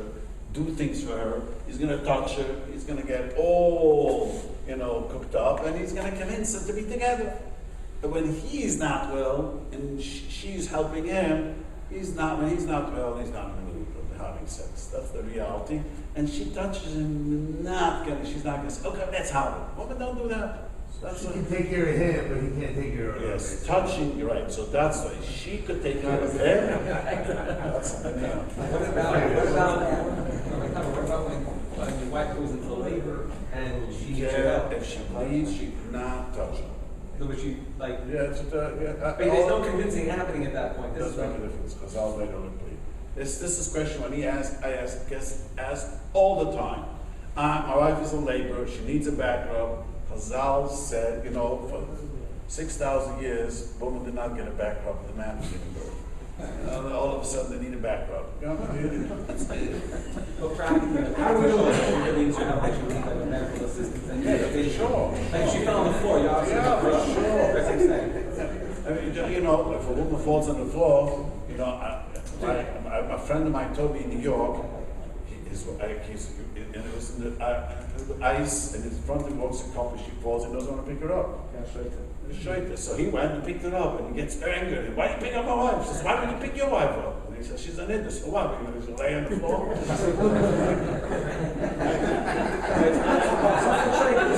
do things for her, he's going to touch her, he's going to get all, cooked up, and he's going to convince her to be together. But when he's not well, and she's helping him, when he's not well, he's not in the mood of having sex. That's the reality. And she touches him, she's not going to say, okay, let's have it. Woman, don't do that. She can take care of him, but he can't take care of her. Yes, touching, you're right. So that's why she could take care of him. That's something else. What about when your wife goes into labor and she needs your help? If she bleeds, she cannot touch him. No, but she, like, But there's no convincing happening at that point. This doesn't is make a difference because I'll later look bleed. This is a question when I ask all the time. My wife is in labor, she needs a back rub. Chazal said, for 6,000 years, women did not get a back rub, the man was giving birth. All of a sudden they need a back rub. But practically, how do we know that she really needs your help? Like she needs like a medical assistance and Sure. Like she fell on the floor, you obviously for sure. That's insane. I mean, if a woman falls on the floor, a friend of mine told me in New York, it was in the ice, and his front end walks a couple, she falls, he doesn't want to pick her up. So he went and picked her up, and he gets angry. Why did you pick up my wife? She says, why did you pick your wife up? And he says, she's an Nidah. So what? You're going to lay on the floor? That's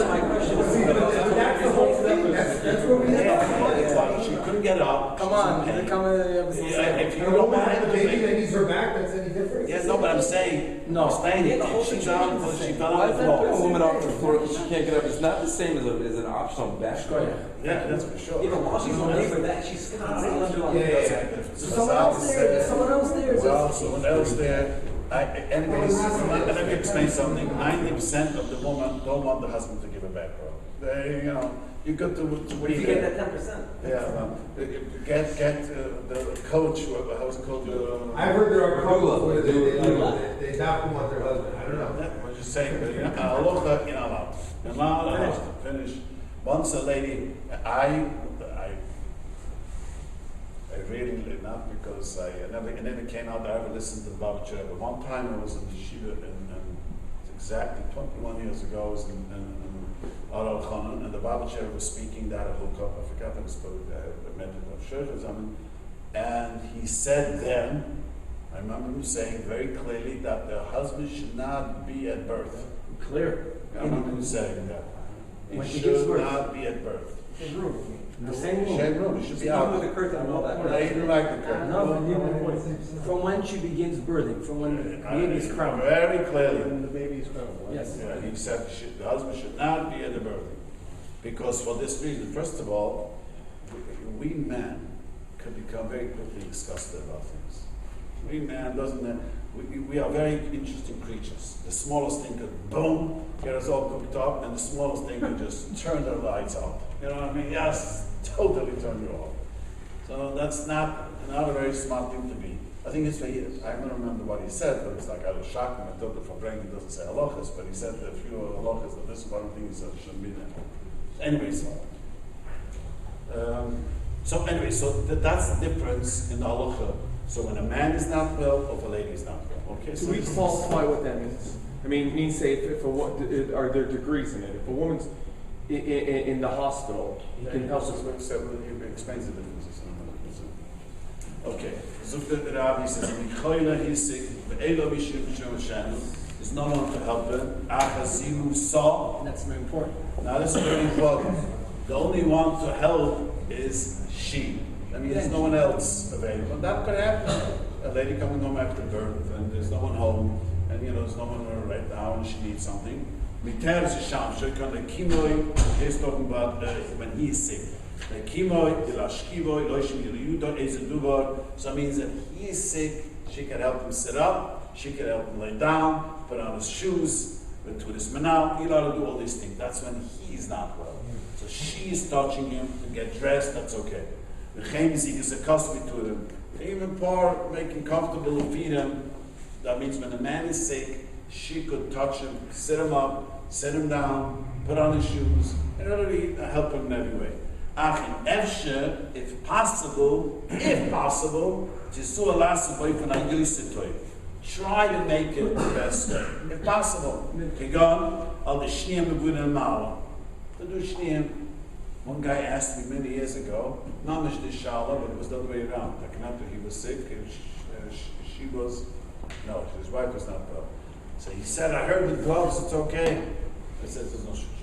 my question. That's the whole thing. That's where we have. She couldn't get up. Come on, If If you you don't have the baby that needs her back, that's any different? Yeah, no, but I'm saying, explain it. She's down, she fell Why on is the that putting a floor. woman off the floor because she can't get up? It's not the same as an optional back rub. Yeah, that's for sure. Even while she's on labor, that she's constantly under Someone else there. Well, someone else there. Anyways, let me explain something. 90% of the women don't want the husband to give a back rub. You got to What if you get that 10%? Yeah, get the coach. How's it called? I've heard there are couples where they not want their husband. I don't know. I'm just saying, but Halacha, allowed. Finish. Once a lady, I really not because I never came out. I ever listened to the Baba Tzedek. But one time I was in the Shiva, and exactly 21 years ago, I was in Elchonon, and the Baba Tzedek was speaking that I forgot that he spoke of Shiurim, and he said then, I remember him saying very clearly that the husband should not be at birth. Clear. I remember him saying that. He When she gives should birth. not be at birth. Same room. The same room. Same room, it should be Even out. with the curtain and all that. They didn't like the curtain. No, from when she begins birthing, from when the baby's crowned. Very clearly. the baby's crowned. Yes. Yeah, he said the husband should not be at the birthing. Because for this reason, first of all, we men can become very quickly disgusted about things. We men we are very interesting creatures. The smallest thing could boom, get us all cooked up, and the smallest thing could just turn the lights out. You know what I mean? Yes, totally turn you off. So that's not a very smart thing to be. I think it's I don't remember what he said, but it's like I was shocked when I thought that for brain he doesn't say halachas, but he said that a few halachas, that this is one thing he said shouldn't be there. Anyways, so that's the difference in the halacha. So when a man is not well, or if a lady is not well. Okay. So we qualify what that means. I mean, it means say if are there degrees in it? If a woman's in the hospital, he can help us. He explains the differences. Okay. So the Rabbi says, he's sick. There's no one to help him. That's very important. Now this is very important. The only one to help is she. I mean, there's no one else available. And that could happen. A lady coming home after birth, and there's no one home, and there's no one right now, and she needs something. He's talking about when he is sick. So it means that he is sick, she can help him sit up, she can help him lay down, put on his shoes, with his manal, he'll ought to do all these things. That's when he's not well. So she is touching him to get dressed, that's okay. The chemisik is a custody to him. Even pour, making comfortable and feed him. That means when a man is sick, she could touch him, sit him up, sit him down, put on his shoes, and really help him in every way. If possible, try to make it the best way. If possible. One guy asked me many years ago, Mamish the Shala, but it was the other way around. Like after he was sick, and she was, no, his wife was not well. So he said, I heard with gloves, it's okay. I said, there's no such thing.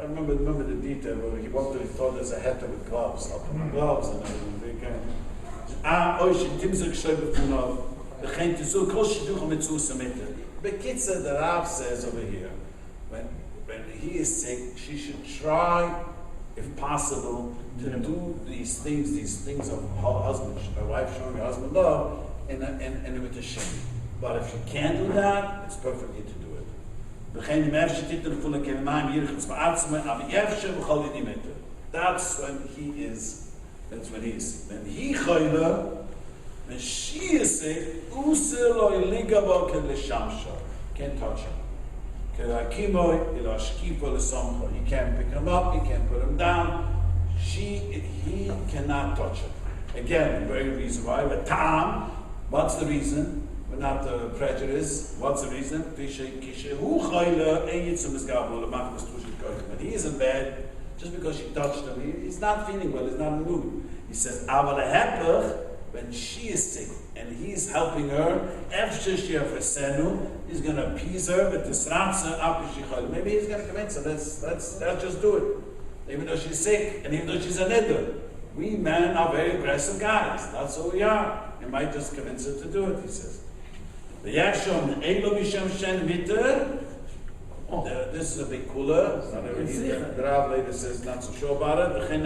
I remember the detail where he thought there's a heter with gloves. I'll put my gloves and everything. The Kitza, the Rav says over here, when he is sick, she should try, if possible, to do these things of her husband, her wife showing her husband love, and with a shame. But if she can't do that, it's perfectly to do it. That's when he is sick. When he chayla, when she is sick, can't touch her. He can't pick him up, he can't put him down. He cannot touch her. Again, very reason why. But Tam, what's the reason? We're not prejudice. What's the reason? When he is in bed, just because she touched him, he's not feeling well, he's not in the mood. He says, when she is sick and he's helping her, he's going to appease her, but maybe he's going to convince her, let's just do it. Even though she's sick and even though she's a Nidah. We men are very aggressive guys. That's who we are. You might just convince her to do it, he says. This is a big cooler. The Rav later says not so sure about it. He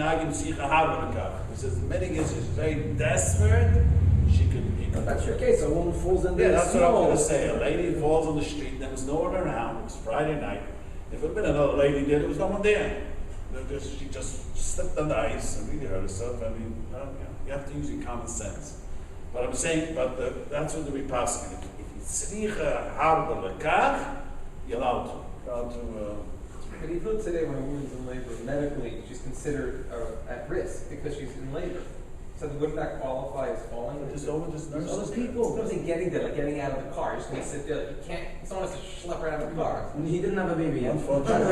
says the meaning is she's very desperate. She could. That's your case. A woman falls in the that's snow. what I'm going to say. A lady falls on the street. There was no one around. It was Friday night. If it had been another lady there, there was no one there. She just slipped on the ice and really hurt herself. I mean, you have to use your common sense. But I'm saying, that's what the Repaskin. If it's tzricha harda lekach, you're allowed to. But even today, when a woman's in labor, medically, she's considered at risk because she's in labor. So wouldn't that qualify as falling? There's nurses. people. What was he getting there? Like getting out of the car. You're just going to sit there. Like, you can't. Someone has to schlep her out of the car. He didn't have a baby yet. Unfortunately.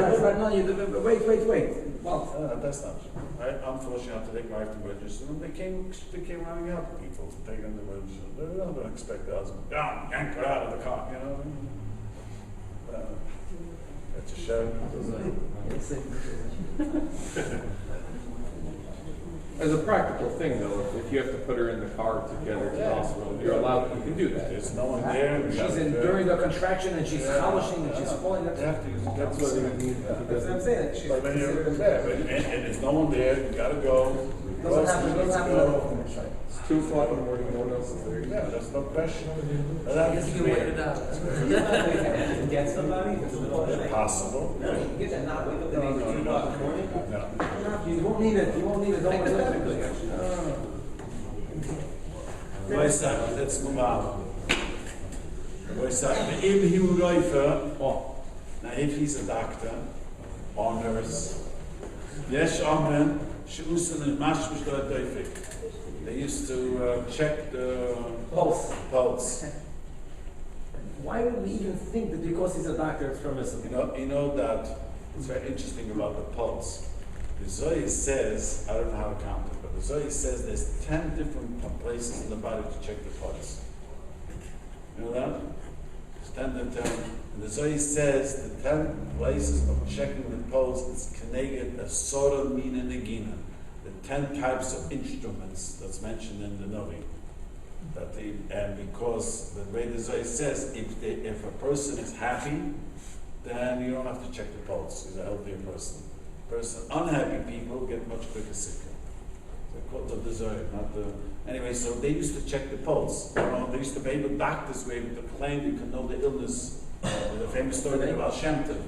Wait. Well, That's not true. Right? Unfortunately, I had to take my wife to register. And they came running out. People taking them to register. They don't expect the husband. Yank her out of the car. You know what I mean? That's a show. As a practical thing, though, if you have to put her in the car together to the hospital, you're allowed, you can do that. There's no one there. she's during the contraction and she's holishing and she's falling. They have to use it. That's what it means. That's what I'm saying. She's But when you're considered there, and there's no one there, you gotta go. Doesn't happen that often. It's 2 o'clock in the morning, no one else is there. Yeah, that's no question. I guess you can wait it out. Get somebody? Possible. Get that not wake up the neighbor 2 o'clock in the morning. No. You won't need it. Don't worry. Wait a second, let's move on. Wait a second. Now, if he's a doctor or nurse, they used to check the pulse. Why would we even think that because he's a doctor it's permissible? You know that it's very interesting about the pulse. The Zohar says, I don't know how to count it, but the Zohar says there's 10 different places in the body to check the pulse. You know that? It's 10 to 10. And the Zohar says the 10 places of checking the pulse is connected as Sora Mina Negina. The 10 types of instruments that's mentioned in the Novi. And because the way the Zohar says, if a person is happy, then you don't have to check the pulse. He's a healthier person. Unhappy people get much quicker sicker. The quote of the Zohar, not the. Anyway, so they used to check the pulse. They used to be able, doctors were able to claim you can know the illness. The famous story of Baal Shem Tov.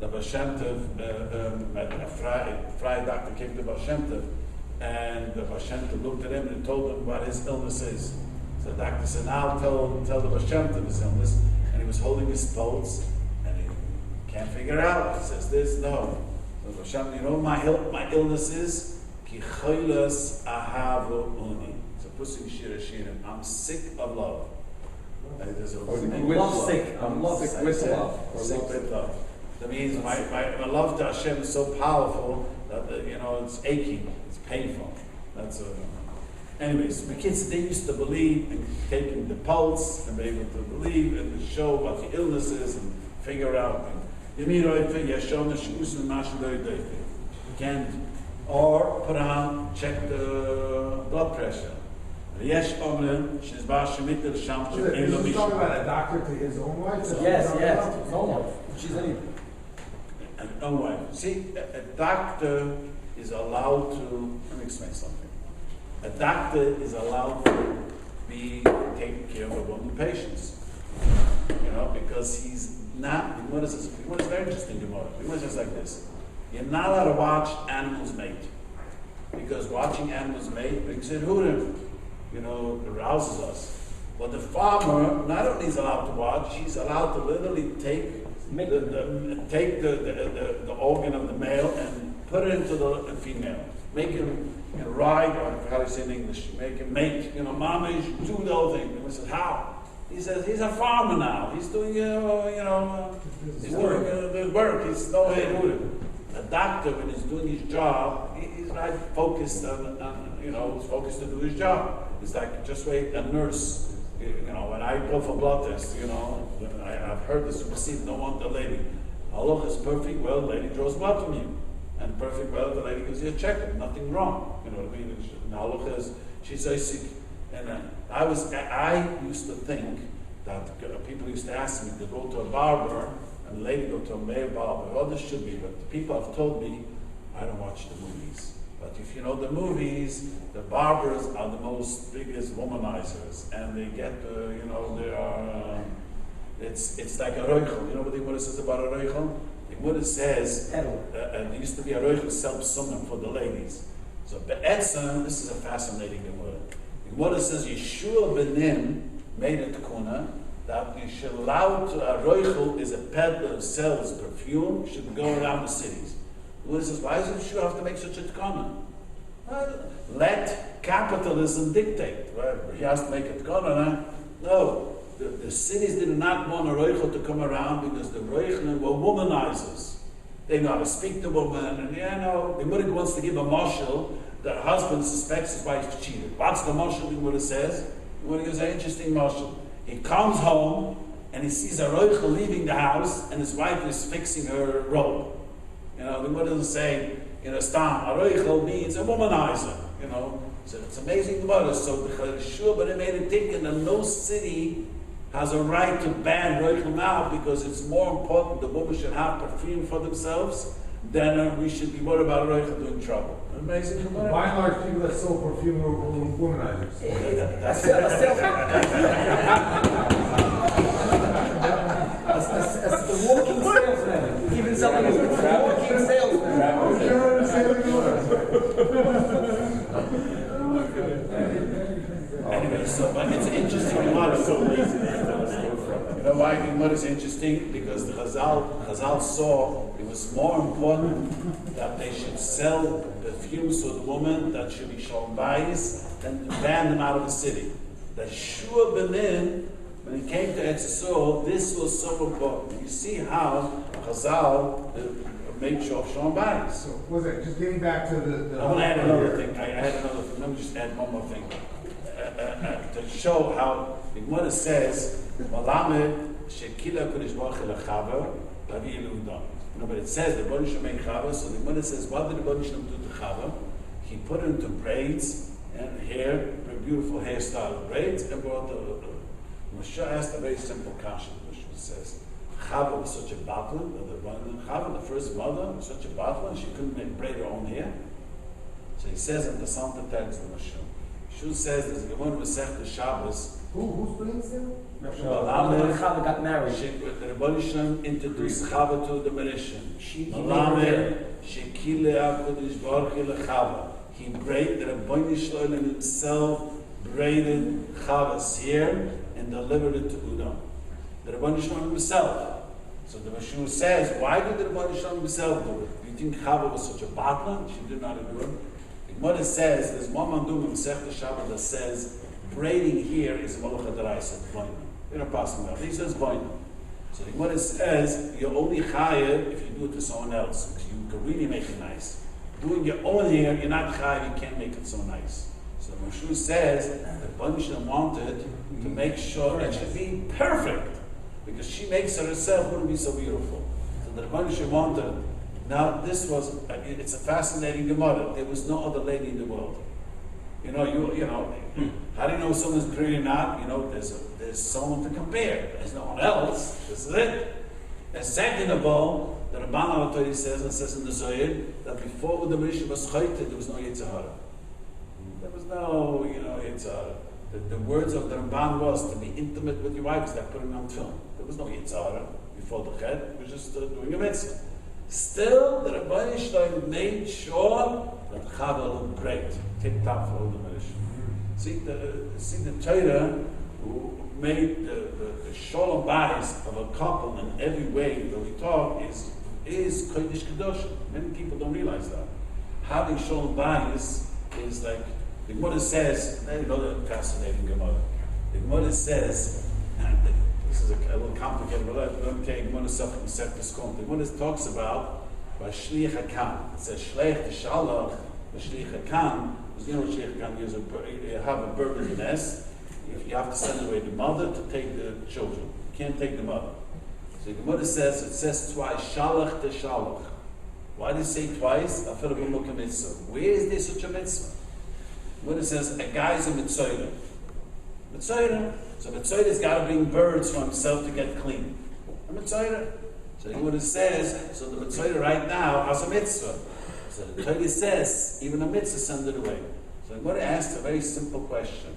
The Baal Shem Tov, a Friday doctor came to Baal Shem Tov, and the Baal Shem Tov looked at him and told him what his illness is. So the doctor said, now tell the Hashem to his illness. And he was holding his pulse, and he can't figure out. He says this, no. So Hashem, you know my illness is? Ki choilas ahavu uni. It's a pussy Shiurim. I'm sick of love. And there's a Love sick. I'm love sick with love. Sick with love. That means my love to Hashem is so powerful that it's aching, it's painful. That's anyways, the kids, they used to believe in taking the pulse and be able to believe and to show what the illness is and figure out. Or put on, check the blood pressure. This is talking about a doctor to his own wife? Yes, his own wife. She's anything. An own wife. See, a doctor is allowed to, let me explain something. A doctor is allowed to be taking care of a woman's patients. Because he's not, what is very interesting Gemara. Gemara says like this. You're not allowed to watch animals mate. Because watching animals mate brings in Hilchos. Arouses us. But the farmer not only is allowed to watch, he's allowed to literally take the organ of the male and put it into the female. Make him ride, or how do you say in English? Make him mate. Mamish, do the whole thing. And we said, how? He says he's a farmer now. He's doing, he's doing the work. He's no way to do it. A doctor, when he's doing his job, he's not focused on he's focused to do his job. It's like just wait a nurse. When I go for blood tests, I've heard this receipt, don't want the lady. Halacha is perfect, well, the lady draws blood from you. And perfect, well, the lady gives you a checkup, nothing wrong. You know what I mean? Halacha is, she's so sick. And I used to think that people used to ask me to go to a barber, and the lady go to a male barber. Others should be, but the people have told me, I don't watch the movies. But if you know the movies, the barbers are the most biggest womanizers, and they get, they are. It's like a roichel. You know what the Gemara says about a roichel? The Gemara says there used to be a roichel self-summon for the ladies. So be'etzem, this is a fascinating Gemara. The Gemara says Yeshua benim made a tikuna that you should allow to a roichel is a peddler who sells perfume should go around the cities. The Gemara says, why does Yeshua have to make such a tikuna? Let capitalism dictate. Right? He has to make a tikuna. No. The cities did not want a roichel to come around because the roichel were womanizers. They know how to speak to women, and the Gemara wants to give a mashal. The husband suspects his wife cheated. What's the mashal the Gemara says? The Gemara gives an interesting mashal. He comes home and he sees a roichel leaving the house, and his wife is fixing her robe. The Gemara doesn't say, stam, a roichel means a womanizer. So it's amazing Gemara. So the Chayshua, but it made a thing, and no city has a right to ban roichel now because it's more important the women should have perfume for themselves than we should be worried about roichel doing trouble. Amazing Gemara. By and large, people that sell perfume are womanizers. That's the walking salesman. Even selling is a walking salesman. Anyway, but it's interesting. Gemara is so lazy. Why the Gemara is interesting? Because the Chazal saw it was more important that they should sell perfumes to the woman that should be shown bias than to ban them out of the city. The Shua Benin, when it came to Etzisol, this was so important. You see how Chazal made sure of shown bias. So, was it just getting back to the I want to add another thing. Let me just add one more thing. To show how the Gemara says, Malamed Shekila Kodesh Baruch Elchaver Lavi Eludon. But it says the Baruch made Chava, so the Gemara says, what did the Baruch do to Chava? He put it into braids and hair, a beautiful hairstyle, braids, and brought the Moshe asked a very simple question, which says, Chava was such a battle, Chava, the first mother, was such a battle, and she couldn't braid her own hair. So he says in the Santa text of Moshe. Shu says there's a Gemara Masechta Shabbos. Who's brings them? Chava got married. The Rebbe introduced Chava to the Marishan. Malamed Shekile HaKodesh Baruch Hu Chava. He prayed that Rebbe himself braided Chava's hair and delivered it to Udam. The Rabban Shalom himself. So the Mashiach says, why did the Rabban Shalom himself do it? Do you think Chava was such a batna? She did not do it. The Gemara says, there's one mandum in Masechta Shabbat that says, braiding here is a malacha deraisa, boina. You're not passing that. He says boina. So the Gemara says, you're only chayav if you do it to someone else, because you can really make it nice. Doing your own hair, you're not chayav, you can't make it so nice. So the Mashiach says, that Banishna wanted to make sure it should be perfect, because she makes it herself, wouldn't be so beautiful. So the Banishna wanted. Now this was, it's a fascinating Gemara. There was no other lady in the world. You know, how do you know someone's pretty or not? You know, there's someone to compare. There's no one else. This is it. And second of all, the Rabban Al-Torah says in the Zohar that before the Mishnah was chayte, there was no Yitzhara. There was no, Yitzhara. The words of the Ramban was to be intimate with your wife, is that putting on film. There was no Yitzhara before the Chet. It was just doing a mitzvah. Still, the Rabbi Shalom made sure that Chava looked great, tip top for all the Mishra. See the Torah who made the Shalom Bayis of a couple in every way that we talk is Kodesh Kadosh. Many people don't realize that. Having Shalom Bayis is like, the Gemara says, another fascinating Gemara. The Gemara says, this is a little complicated, but let me tell you, Gemara stuff from Srs04. The Gemara talks about by Shliach HaKan. It says Shleich the Shalach, the Shliach HaKan. Because you know Shliach HaKan, you have a bird in the nest. You have to send away the mother to take the children. You can't take the mother. So the Gemara says, it says twice, Shalach the Shalach. Why do you say twice? Where is there such a mitzvah? When it says a guy's a mitzvah. So Mitzvah's got to bring birds for himself to get clean. A mitzvah. So what it says, so the mitzvah right now has a mitzvah. So the Torah says, even a mitzvah send it away. So I'm going to ask a very simple question.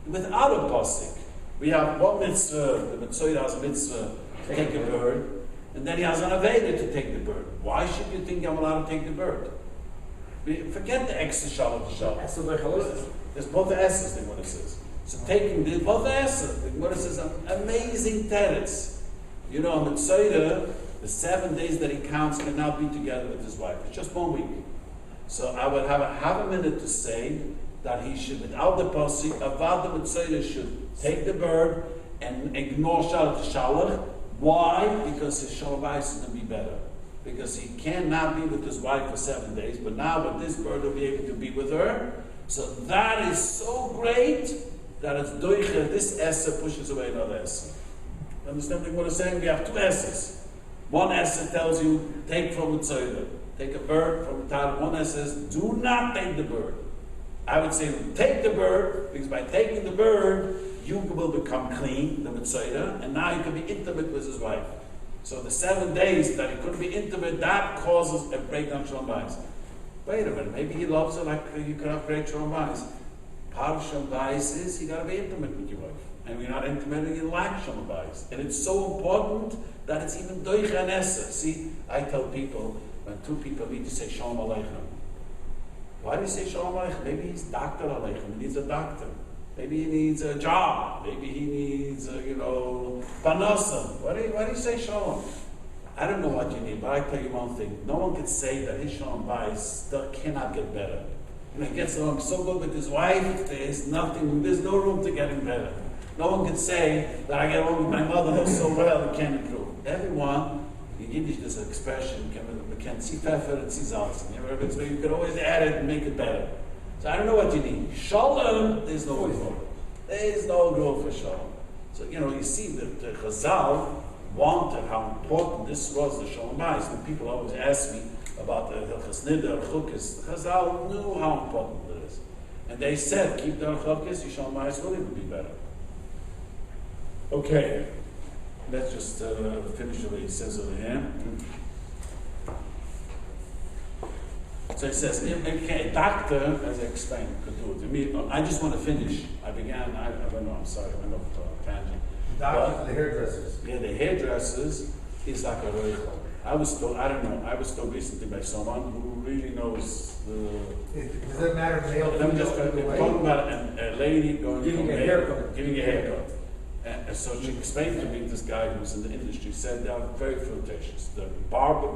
Without a pasuk, we have one mitzvah, the mitzvah has a mitzvah to take a bird, and then he has an aveda to take the bird. Why should you think I'm allowed to take the bird? Forget the extra shalom to shalom. There's both the S's, the Gemara says. So taking both the S's, the Gemara says amazing teretz. You know, on Mitzvah, the 7 days that he counts cannot be together with his wife. It's just 1 week. So I would have a minute to say that he should, without the pasuk, avad the Mitzvah should take the bird and ignore shalach to shalach. Why? Because his shalom bayis is going to be better. Because he cannot be with his wife for 7 days, but now with this bird he'll be able to be with her. So that is so great that it's doiche, this essa pushes away another essa. Understand what I'm saying? We have two essas. One essa tells you, take from the tzedek, take a bird from the title. One essa says, do not take the bird. I would say, take the bird, because by taking the bird, you will become clean, the mitzvah, and now you can be intimate with his wife. So the 7 days that he couldn't be intimate, that causes a breakdown of shalom bayis. Wait a minute, maybe he loves her like you could have great shalom bayis. Part of shalom bayis is you got to be intimate with your wife, and when you're not intimate, you lack shalom bayis. And it's so important that it's even doich and essa. See, I tell people when two people meet to say shalom aleichem. Why do you say shalom aleichem? Maybe he's Dr. Aleichem. He needs a doctor. Maybe he needs a job. Maybe he needs, panasa. Why do you say shalom? I don't know what you need, but I tell you one thing. No one can say that his shalom bayis still cannot get better. He gets along so good with his wife, there's no room to get him better. No one can say that I get along with my mother so well, it can't improve. Everyone, in Yiddish there's an expression, can see pfeffer and see salsa. You can always add it and make it better. So I don't know what you need. Shalom, there's no growth. There is no growth for shalom. So, you see that the Chazal wanted how important this was, the shalom bayis. When people always ask me about the Hilchos Nidah, Chukis, the Chazal knew how important it is. And they said, keep the Chukis, your shalom bayis will even be better. Okay, let's just finish what he says over here. So it says, a doctor, as I explained, could do it. I just want to finish. I don't know, I'm sorry, I went off a tangent. Doctors, the hairdressers. Yeah, the hairdressers is like a roichel. I was told recently by someone who really knows the. Does that matter, male? Let me just talking about a lady going Giving from a male- haircut. Giving a haircut. And so she explained to me, this guy who was in the industry said they are very flirtatious. The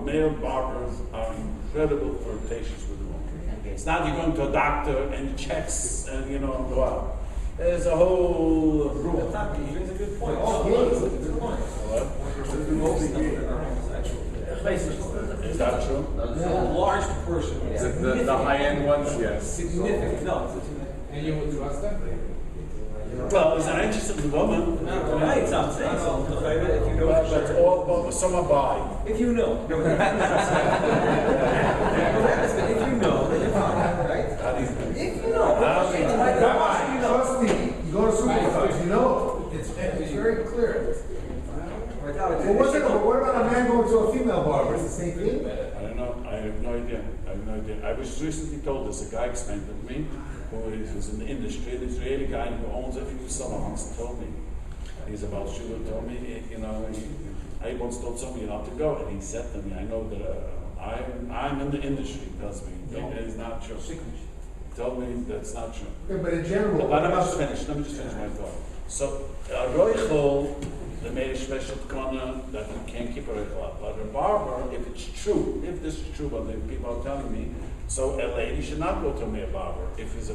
male barbers are incredible flirtatious with the woman. It's not you're going to a doctor and he checks and go out. There's a whole rule. He brings a good point. Okay. It's a good point. Is that true? A large proportion. The high-end ones, yes. Significant, no. And you would trust them? Well, is that interested in the woman? Right, so I'm saying so. If you know Well, for that's sure. all, some are bi. If you know. If you know, then you're fine, right? How do you If you know. Rabbi, trust me, you go to supermarkets, you know, it's very clear. Well, what about a man going to a female barber? Is it the same thing? I don't know. I have no idea. I was recently told this. A guy explained it to me who was in the industry, an Israeli guy who owns a few salons, told me. He's about Shiurim, told me, I once told somebody not to go, and he said to me, I know that I'm in the industry, he tells me. It is not true. He told me that's not true. Okay, but in general, But let me just finish my thought. So, a roichel, they made a special corner that you can't keep a roichel up. But a barber, if it's true, if this is true, what the people are telling me, so a lady should not go to a male barber if he's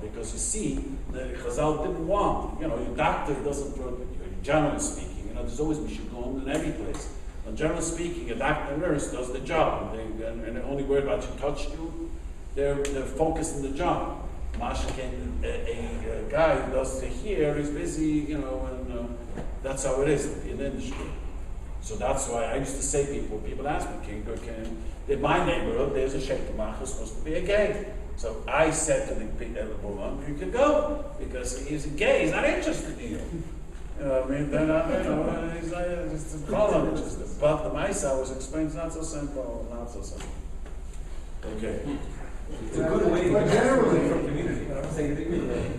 because you see, the Chazal didn't want, your doctor doesn't work with you, generally speaking, there's always Mishugum in every place. But generally speaking, a doctor and nurse does the job, and they're only worried about you touch you, they're focused on the job. Masha came, a guy who does the hair, he's busy, and that's how it is in the industry. So that's why I used to say people ask me, in my neighborhood, there's a Tzemach who's supposed to be a gay. So I said to the woman, you could go, because he's a gay, he's not interested in you. Then he's just a problem interested. But the Maisa was explained, it's not so simple, Okay. It's a good way to But get generally- from community. Say the community.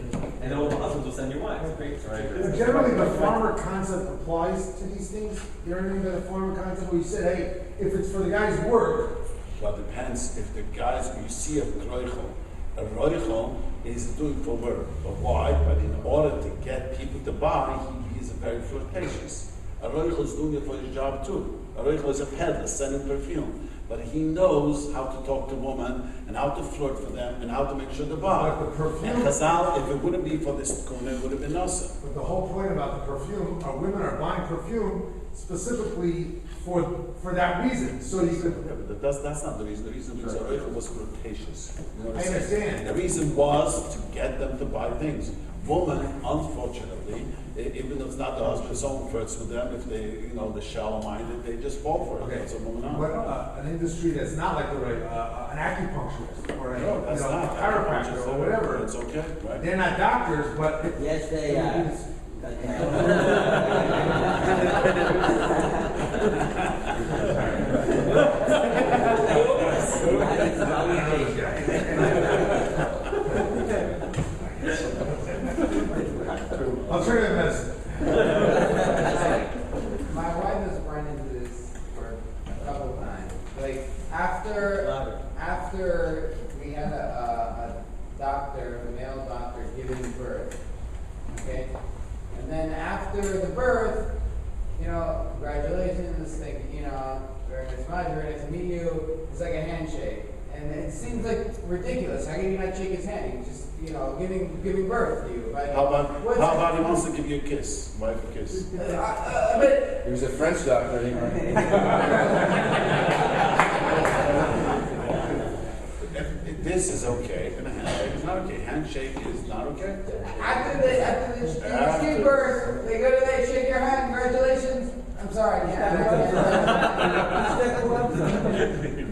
And all the husbands will send your wives. Great. but generally the farmer concept applies to these things. You know what I mean by the farmer concept, where you said, hey, if it's for the guy's work, Well, it depends if the guys, you see a roichel is doing for work. But why? But in order to get people to buy, he is very flirtatious. A roichel is doing it for his job too. A roichel is a peddler selling perfume. But he knows how to talk to women and how to flirt for them and how to make sure they buy. But the perfume- And Chazal, if it wouldn't be for this corner, it would have been awesome. but the whole point about the perfume, women are buying perfume specifically for that reason. So you could, Yeah, but that's not the reason. The reason was Roichel was flirtatious. You I understand. The reason was to get them to buy things. Woman, unfortunately, even though it's not the husband's own flirts with them, if they, they're shallow-minded, they just fall for it. okay, That's a woman on. but an industry that's not like an acupuncturist or a No, that's not. chiropractor or whatever, It's okay, right? they're not doctors, but it- Yes, they are. it's- Alternative medicine. My wife has run into this for a couple of times. Like after we had a doctor, a male doctor, giving birth. Okay, and then after the birth, congratulations, thank you, very nice, very nice to meet you. It's like a handshake, and it seems like ridiculous. How can you not shake his hand? He's just giving birth to you. Like, How about what's- he wants to give you a kiss, wife a kiss? But He was a French doctor. This is okay, and a handshake is not okay. Handshake is not okay. after they give birth, they go to shake your hand, congratulations. I'm sorry.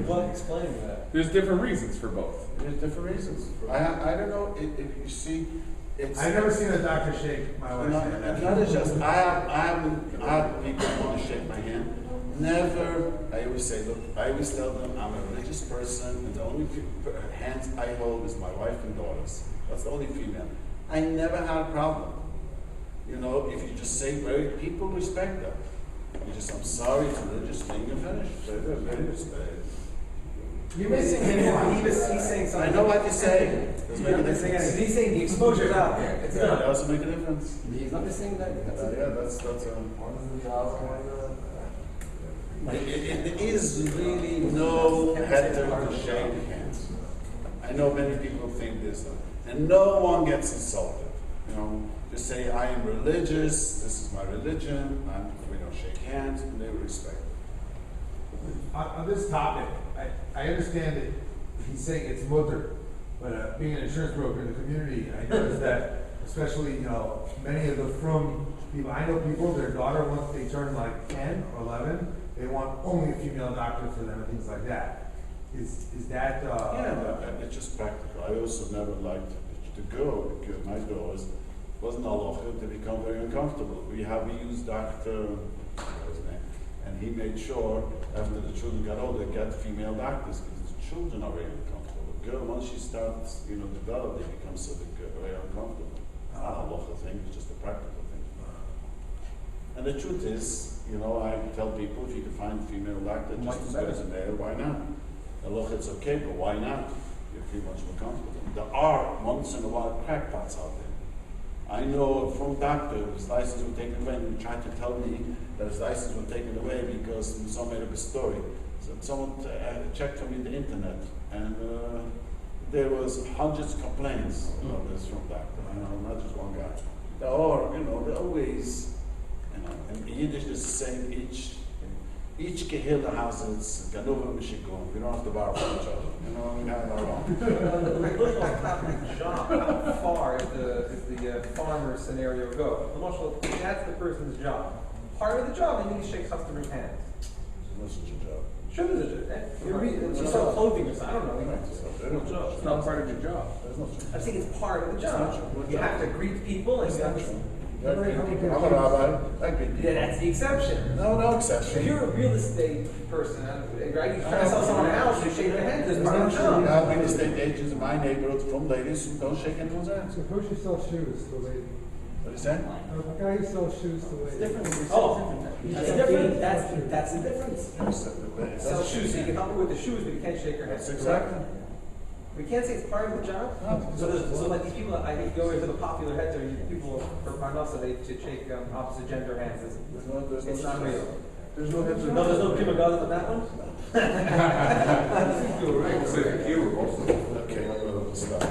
What explaining that? There's different reasons for both. There's different reasons. I don't know if you see. It's I've never seen a doctor shake my wife's hand. Not just I have people who want to shake my hand. Never. I always say, look. I always tell them I'm a religious person, and the only hands I hold is my wife and daughters. That's the only female. I never had a problem. If you just say people respect them. I'm sorry, it's a religious thing, you're finished. You're missing him. He's saying I something. know what you're saying. Doesn't make a He's difference. saying the exposure's out there. It's Yeah, it done. doesn't make a difference. He's not missing that. Yeah, that's it is really no better to shake hands. I know many people think this, and no one gets insulted. You know, just say, I am religious, this is my religion, we don't shake hands, and they respect it. On this topic, I understand that he's saying it's mutter, but being an insurance broker in the community, I noticed that, especially, many of the frum people, I know people, their daughter, once they turn like 10 or 11, they want only a female doctor for them and things like that. Is that, It's just practical. I also never liked to go, because my daughters wasn't halacha to become very uncomfortable. We used Dr. What was his name? And he made sure after the children got older, get female doctors because the children are very uncomfortable. The girl, once she starts, develop, they become very uncomfortable. It's not a halacha thing; it's just a practical thing. And the truth is, I tell people if you can find a female doctor just as good as a male, why not? Halacha, it's okay, but why not? You feel much more comfortable. There are once in a while crackpots out there. I know from doctor his license was taken away, and he tried to tell me that his license was taken away because someone made up a story. So someone checked for me the internet, and there was hundreds of complaints about this from doctor. Not just one guy. They're always, in Yiddish there's the same each kehillah has its ganuva mishikon. We don't have to borrow from each other. We have our own. Job. How far is the farmer scenario go? That's the person's job. Part of the job, they need to shake customers' hands. That's such a job. Sure, there's you sell clothing or something. I don't know. It's not part of your job. I think it's part of the job. You have to greet people and you have to. I'm a rabbi. I agree. Yeah, that's the exception. No If exception. you're a real estate person, right? You try to sell someone a house, you shake their hand. There's part of the job. Now, real estate agents in my neighborhood from ladies who don't shake anyone's hands. Suppose you sell shoes to a lady. What do you say? A guy who sells shoes to a lady. Different. Oh. That's different. That's the difference. Sell shoes, so you can help her with the shoes, but you can't shake her hand. That's exactly. We can't say it's part of the job. So like these people, I think go into the popular heads, or people for Parnassa, they to shake opposite gender hands. It's not real. There's no heads or No, there's no prima on that one. Okay, I'm going to stop.